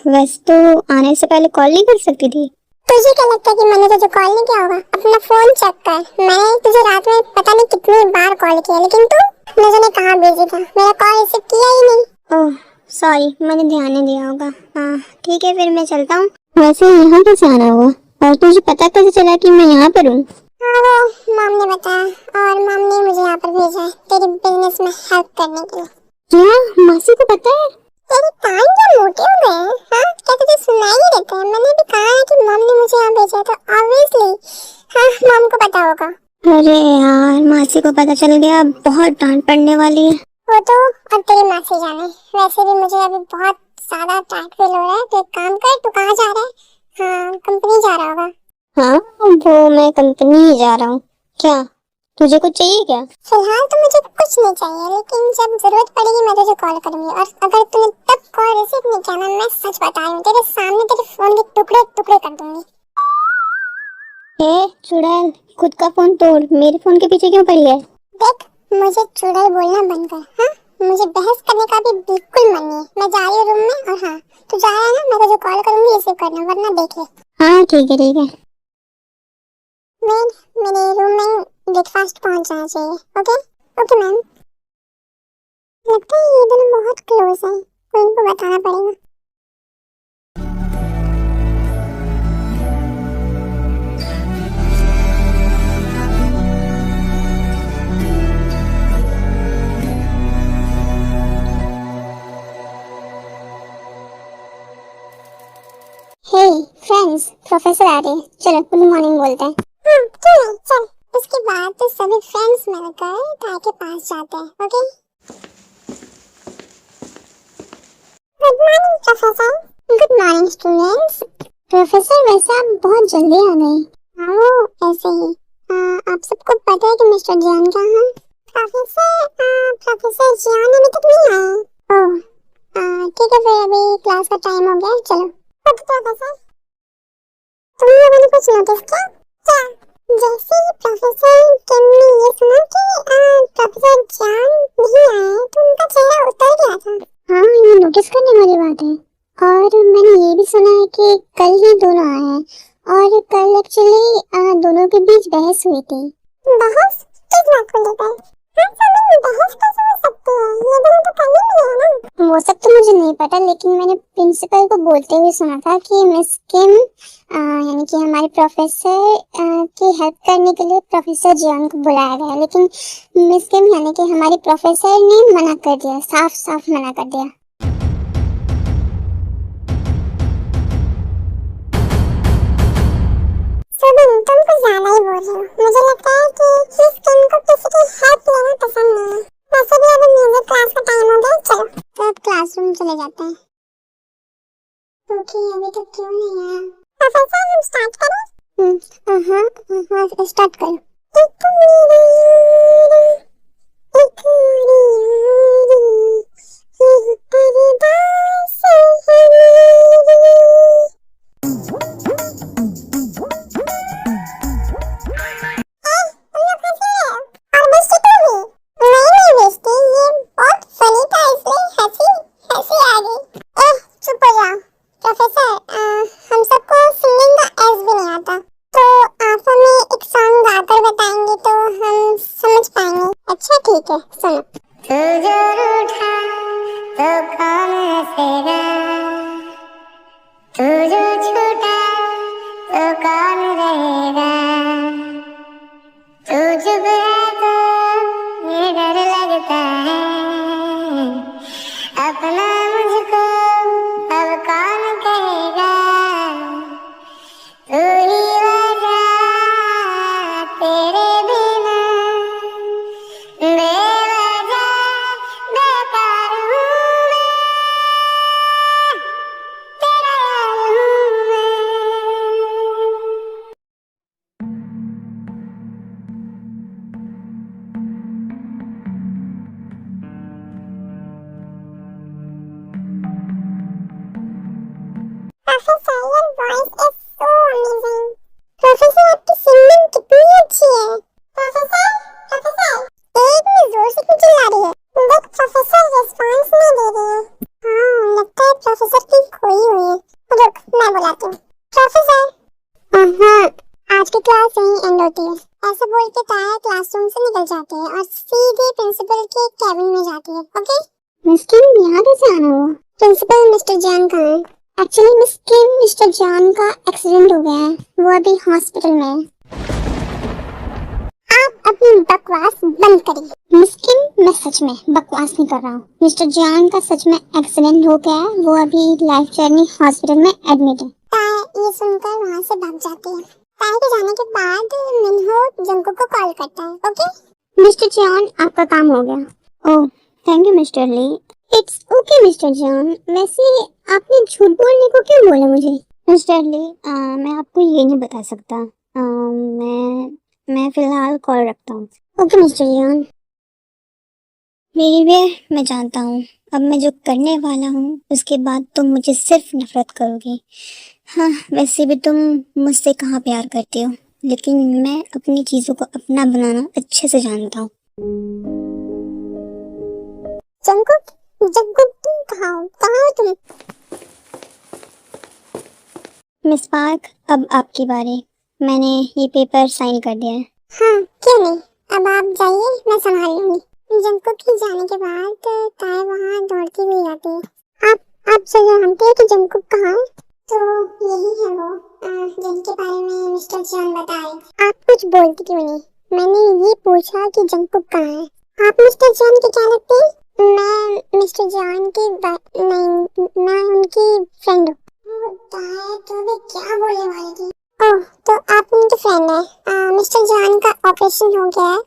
वैसे तो आने से पहले कॉल नहीं कर सकती थी? तुझे क्या लगता है कि मैंने तुझे कॉल नहीं किया होगा? अपना फोन चेक कर, मैंने तुझे रात में पता नहीं कितनी बार कॉल किया, लेकिन तू मुझे कहाँ बिजी था, मेरा कॉल रिसीव किया ही नहीं। ओह सॉरी, मैंने ध्यान नहीं दिया होगा। हाँ ठीक है, फिर मैं चलता हूँ। वैसे यहाँ कैसे आना हुआ, और तुझे पता कैसे चला कि मैं यहाँ पर हूँ? हाँ, वो मॉम ने बताया, और मॉम ने मुझे यहाँ पर भेजा है तेरे बिजनेस में हेल्प करने के लिए। क्या मासी को पता है? तेरे कान क्या मोटे हो गए हैं? हाँ, क्या तुझे सुनाई नहीं देता है? मैंने भी कहा है कि मॉम ने मुझे यहाँ भेजा है, तो ऑब्वियसली हाँ मॉम को पता होगा। अरे यार, मासी को पता चल गया, बहुत डांट पड़ने वाली है। वो तो अब तेरी मासी जाने। वैसे भी मुझे अभी बहुत ज्यादा टाइट फील हो रहा है, तो एक काम कर, तू कहाँ जा रहा है? हाँ, कंपनी जा रहा होगा। हाँ, वो मैं कंपनी ही जा रहा हूँ। क्या तुझे कुछ चाहिए क्या? फिलहाल तो मुझे कुछ नहीं चाहिए, लेकिन जब जरूरत पड़ेगी मैं तुझे कॉल करूंगी, और अगर तूने तब कॉल रिसीव नहीं किया ना, मैं सच बता रही हूँ, तेरे सामने तेरे फोन के टुकड़े टुकड़े कर दूंगी। चुड़ैल, खुद का फोन तोड़, मेरे फोन के पीछे क्यों पड़ी है? देख, मुझे चुड़ैल बोलना बंद कर। हाँ, मुझे बहस करने का भी बिल्कुल मन नहीं है। मैं जा रही हूँ रूम में, और हाँ तू जा रहा है ना, मैं तुझे कॉल करूंगी, रिसीव करना, वरना देख ले। हाँ ठीक है ठीक है। मेरे रूम में ब्रेकफास्ट पहुंच जाना चाहिए। Okay okay ma'am. लगता है ये दोनों बहुत क्लोज हैं, तो इनको बताना पड़ेगा। हे फ्रेंड्स, प्रोफेसर आ रहे हैं, चलो गुड मॉर्निंग बोलते हैं। हाँ चल चल, उसके बाद तो सभी फ्रेंड्स मिलकर ताई के पास जाते हैं। Okay, good morning professor. Good morning students. Professor वैसे आप बहुत जल्दी आ गए। हाँ ऐसे ही। आप सबको पता है कि मिस्टर जियान कहाँ हैं? प्रोफेसर जियान अभी तक नहीं आए। ओह ठीक है, फिर अभी क्लास का टाइम हो गया, चलो। प्रोफेसर, तुम लोगों ने कुछ नोटिस किया? क्या? जैसे ही प्रोफेसर किम ने ये सुना कि प्रोफेसर जियान नहीं आए, तो उनका चेहरा उतर गया था। हाँ, ये नोटिस करने वाली बात है। और मैंने ये भी सुना है कि कल ही दोनों आए हैं, और कल एक्चुअली दोनों के बीच बहस हुई थी। बहस किस बात को लेकर? हाँ समझ, बहस कैसे हो सकती है? ये दोनों तो कल ही मिले हैं ना। वो सब तो मुझे नहीं पता, लेकिन मैंने प्रिंसिपल को बोलते हुए सुना था कि मिस किम यानी कि हमारे प्रोफेसर की हेल्प करने के लिए प्रोफेसर जियान को बुलाया गया, लेकिन मिस किम यानी कि हमारे प्रोफेसर ने मना कर दिया, साफ साफ मना कर दिया। तुम कुछ ज्यादा ही बोल रहे हो। मुझे लगता है कि मिस किम को किसी की हेल्प लेना पसंद नहीं है। वैसे भी अभी म्यूजिक क्लास का टाइम हो गया, चलो तो अब क्लासरूम चले जाते हैं। ओके, अभी तक क्यों नहीं आया? प्रोफेसर हम स्टार्ट करें? हाँ स्टार्ट करो। ठीक है सुनो। तू जो रूठा तो कौन हंसेगा, तू जो छूटा तो कौन रहेगा, तू चुप है तो ये डर लगता है, अपना मुझको अब कौन कहेगा, तू ही वजह तेरे बिना बेवजह बेकार हूँ मैं, तेरा यार हूँ मैं। Professor, your voice is so amazing. Professor आपकी सिंगिंग कितनी अच्छी है। प्रोफेसर, एक में जोर से क्यों चिल्ला रही है? देख प्रोफेसर रिस्पांस नहीं दे रही है। हाँ लगता है प्रोफेसर की खोई हुई है। रुक मैं बुलाती हूँ। प्रोफेसर। हाँ, आज की क्लास यहीं एंड होती है। ऐसे बोल के ताया क्लासरूम से निकल जाती है और सीधे प्रिंसिपल के कैबिन में जाती है। ओके मिस किम यहाँ कैसे आना हुआ? प्रिंसिपल मिस्टर जॉन कहाँ है? एक्चुअली मिस किम, मिस्टर जॉन का एक्सीडेंट हो गया है, वो अभी हॉस्पिटल में है। आप अपनी बकवास बंद करिए। मिस किम, मैं सच में बकवास नहीं कर रहा हूँ। मिस्टर जॉन का सच में एक्सीडेंट हो गया है, वो अभी लाइफ जर्नी हॉस्पिटल में एडमिट है। ताए ये सुनकर वहाँ से भाग जाती है। ताए के जाने के बाद मिनहो जंकुक को कॉल करता है। ओके मिस्टर जॉन, आपका काम हो गया। Oh thank you mister Lee. It's okay mister John. वैसे आपने झूठ बोलने को क्यों बोला मुझे? मिस्टर ली, मैं आपको ये नहीं बता सकता। मैं फिलहाल कॉल रखता हूँ। Okay mister John. मैं जानता हूँ अब मैं जो करने वाला हूँ उसके बाद तुम मुझे सिर्फ नफरत करोगी। हाँ वैसे भी तुम मुझसे कहाँ प्यार करती हो, लेकिन मैं अपनी चीजों को अपना बनाना अच्छे से जानता हूँ। जंकुक, जंकुक तुम कहाँ हो तुम? मिस पार्क, अब आपकी बारी। मैंने ये पेपर साइन कर दिया है। हाँ क्यों नहीं, अब आप जाइए, मैं संभाल लूंगी। जंकुक के जाने के बाद ताए वहाँ दौड़ती हुई आती है। आप जानते हैं कि जंकुक कहाँ है? तो यही है वो जिनके बारे में मिस्टर जॉन बताए। आप कुछ बोलती क्यों नहीं? मैंने ये पूछा कि जंकुक कहाँ है। आप मिस्टर जॉन के क्या लगते हैं? मैं मिस्टर जॉन की नहीं, मैं उनकी फ्रेंड हूँ। तो मैं क्या बोलने वाली थी? ओह तो आप उनकी फ्रेंड है। मिस्टर जॉन का ऑपरेशन हो गया है।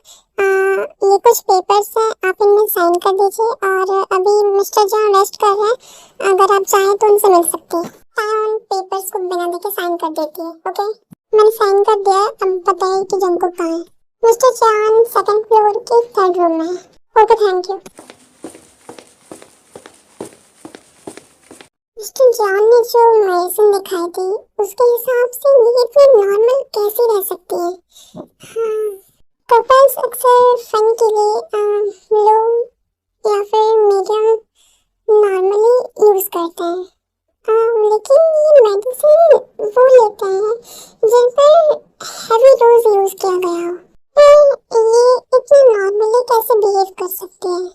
ये कुछ पेपर्स हैं, आप इनमें साइन कर दीजिए। और अभी मिस्टर जॉन रेस्ट कर रहे हैं, अगर आप चाहें तो उनसे मिल सकते हैं। उन पेपर्स को बिना देखे साइन कर देती है। ओके मैंने साइन कर दिया है, अब बताइए कि जंकुक कहाँ है? मिस्टर जॉन सेकंड फ्लोर के 3rd रूम में है। Okay thank you. Mister John ने जो मेडिसिन दिखाई थी उसके हिसाब से ये इतनी नॉर्मल कैसे रह सकती है? हाँ कपल्स अक्सर फन के लिए लो या फिर मीडियम नॉर्मली यूज करते हैं। लेकिन ये मेडिसिन वो लेते हैं जिन पर हैवी डोज यूज किया गया हो। ये इतनी नॉर्मली कैसे बिहेव कर सकते हैं?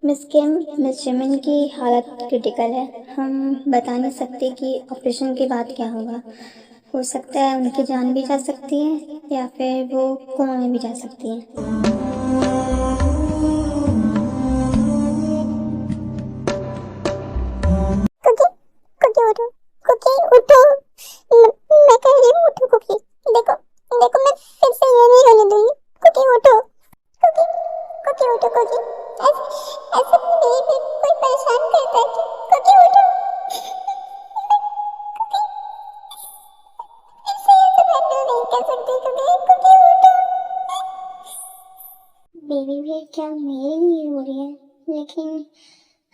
मिस किम, मिस जिमिन की हालत क्रिटिकल है। हम बता नहीं सकते कि ऑपरेशन के बाद क्या होगा। हो सकता है उनकी जान भी जा सकती है या फिर वो कोमा में भी जा सकती है। कुकी उठो, मैं कह रही हूँ उठो कुकी। देखो देखो मैं फिर से ये नहीं होने दूंगी। कुकी उठो, कुकी उठो कुकी। ऐसे कोई परेशान करता है कि कुकी उठो। कुकी फिर से ऐसे बैठो नहीं कर सकती कुकी उठो। बेबी भी क्या मेरे लिए रो रही है? लेकिन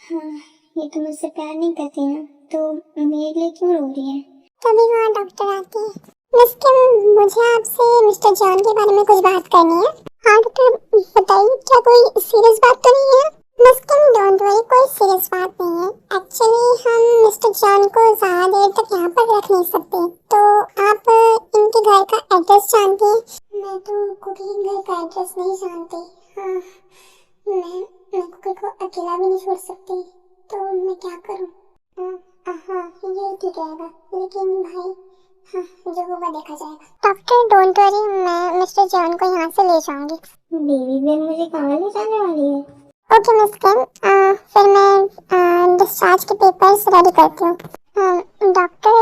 हाँ ये तो मुझसे प्यार नहीं करती ना, तो मेरे लिए क्यों रो रही है? तभी वहाँ डॉक्टर आती है। मिस किम, मुझे आपसे मिस्टर जॉन के बारे में कुछ बात करनी है। हाँ डॉक्टर बताइए, क्या कोई सीरियस बात तो नहीं है? मिस किम डोंट वरी, कोई सीरियस बात नहीं है। एक्चुअली हम मिस्टर जॉन को ज्यादा देर तक यहाँ पर रख नहीं सकते, तो आप इनके घर का एड्रेस जानती हैं? मैं तो कुकी के घर का एड्रेस नहीं जानती। हाँ मैं कुकी को अकेला भी नहीं छोड़ सकती, तो मैं क्या करूँ? हाँ ये ठीक रहेगा, लेकिन भाई हाँ जो होगा देखा जाएगा। डॉक्टर डोंट वरी, मैं मिस्टर जॉन को यहाँ से ले जाऊंगी। बेबी बेन मुझे कहाँ ले जाने वाली है? ओके मिस किम, फिर मैं डिस्चार्ज के पेपर्स रेडी करती हूँ। डॉक्टर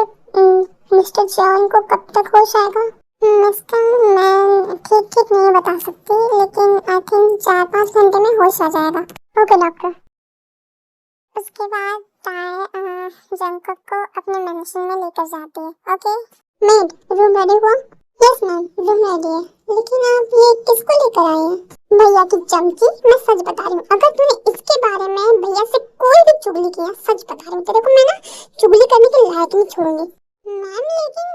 मिस्टर जॉन को कब तक होश आएगा? मिस किम मैं ठीक नहीं बता सकती, लेकिन आई थिंक 4-5 घंटे में होश आ जाएगा। Okay doctor. उसके बाद ताए जंकुक को अपने मेंशन में लेकर जाती है। ओके मेड, रूम रेडी हुआ? यस मैम, रूम रेडी है। लेकिन आप ये किसको लेकर आई हैं? भैया की चमची, मैं सच बता रही हूँ, अगर तूने इसके बारे में भैया से कोई भी चुगली किया, सच बता रही हूँ तेरे को मैं ना चुगली करने के लायक नहीं छोड़ूंगी। मैम लेकिन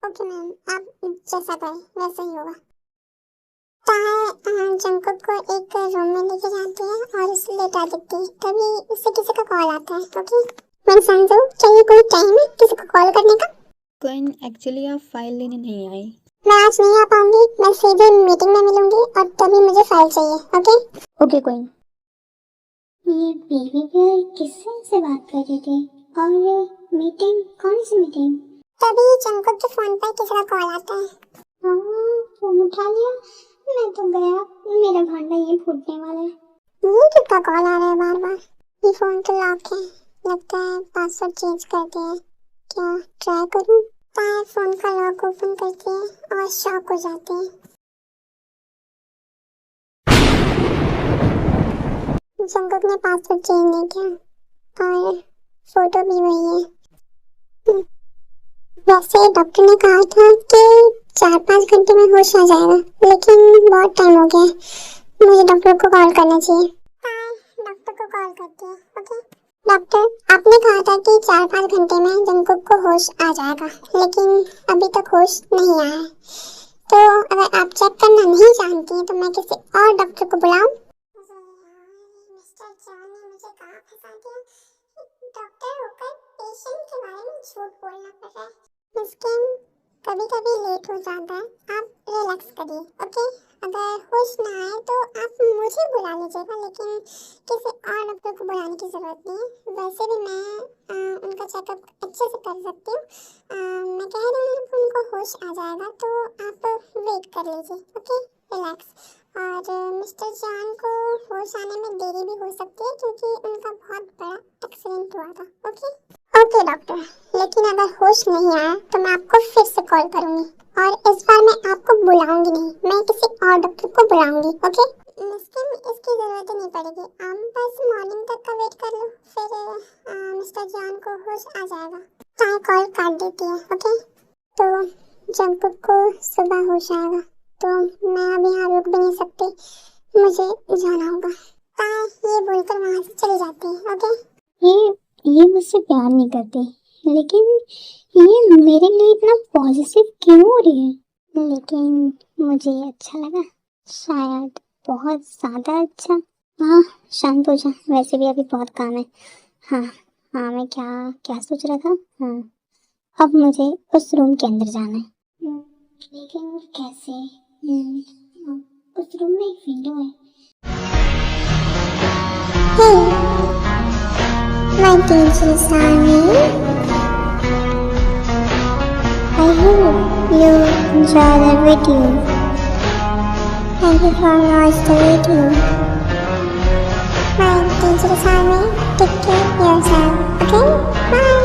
ओके मैम, आप जैसा करें वैसा ही होगा। ताए जंकुक को एक रूम में लेके जाती है और उसे लेटा देती है। तभी उससे किसी का कॉल आता है। ओके मैं समझो, चाहिए कोई टाइम है किसी को कॉल करने का? क्वीन एक्चुअली आप फाइल लेने नहीं आई। मैं आज नहीं आ पाऊंगी, मैं सीधे मीटिंग में मिलूंगी और तभी मुझे फाइल चाहिए। Okay okay queen. ये बेबी गर्ल किससे से बात कर रही थी और ये मीटिंग, कौन सी मीटिंग? तभी जंकुक के फोन पर किसी का कॉल आता है। हाँ फोन उठा लिया, मैं तो गया, मेरा भांडा ये फूटने वाला है। ये किसका कॉल आ रहा है बार बार? ये फोन तो लॉक है, लगता है पासवर्ड चेंज कर दिया है। क्या ट्राई करूं? ताए फोन का लॉक ओपन करती है और शॉक हो जाती है। जंकुक ने पासवर्ड चेंज नहीं किया और फोटो भी वही है। वैसे डॉक्टर ने कहा था कि 4-5 घंटे में होश आ जाएगा, लेकिन बहुत टाइम हो गया, मुझे डॉक्टर को कॉल करना चाहिए। डॉक्टर को कॉल करती है। ओके डॉक्टर, आपने कहा था कि 4-5 घंटे में जंकुक को होश आ जाएगा, लेकिन अभी तक होश नहीं आया है, तो अगर आप चेक करना नहीं जानती हैं तो मैं किसी और डॉक्टर को बुलाऊं? मिस्टर जॉन ने मुझे कहाँ फंसा दिया? डॉक्टर होकर पेशेंट के बारे में झूठ बोलना पड़ रहा है। मिस किम, कभी कभी लेट हो जाता है, आप रिलैक्स करिए। ओके अगर होश ना आए तो आप मुझे बुला लीजिएगा, लेकिन किसी और डॉक्टर को बुलाने की जरूरत नहीं है। वैसे भी मैं उनका चेकअप अच्छे से कर सकती हूँ। मैं कह रही हूँ उनको होश आ जाएगा, तो आप वेट कर लीजिए। Okay relax. और मिस्टर जॉन को होश आने में देरी भी हो सकती है क्योंकि उनका बहुत बड़ा एक्सीडेंट हुआ था। ओके डॉक्टर, लेकिन अगर होश नहीं आया तो मैं आपको फिर से कॉल करूंगी और इस बार मैं आपको बुलाऊंगी नहीं, मैं किसी और डॉक्टर को बुलाऊंगी। ओके मिस्टर, इसकी जरूरत ही नहीं पड़ेगी, आप बस मॉर्निंग तक का वेट कर लो, फिर मिस्टर जॉन को होश आ जाएगा। चाहे कॉल काट देती है। ओके तो जंकुक को सुबह होश आएगा, तो मैं अब यहाँ रुक भी नहीं सकती, मुझे जाना होगा। ये बोलकर वहाँ से चली जाती है। ओके ये मुझसे प्यार नहीं करते, लेकिन ये मेरे लिए इतना पॉजिटिव क्यों हो रही है? लेकिन मुझे ये अच्छा लगा, शायद बहुत ज़्यादा अच्छा। हाँ शांत हो जा, वैसे भी अभी बहुत काम है। हाँ मैं क्या सोच रहा था। हाँ अब मुझे उस रूम के अंदर जाना है, लेकिन कैसे? उस रूम में एक विंडो है। My dangerous army, I hope you enjoy the video. Thank you for watching the video. My dangerous army, take care of yourself. Okay, bye.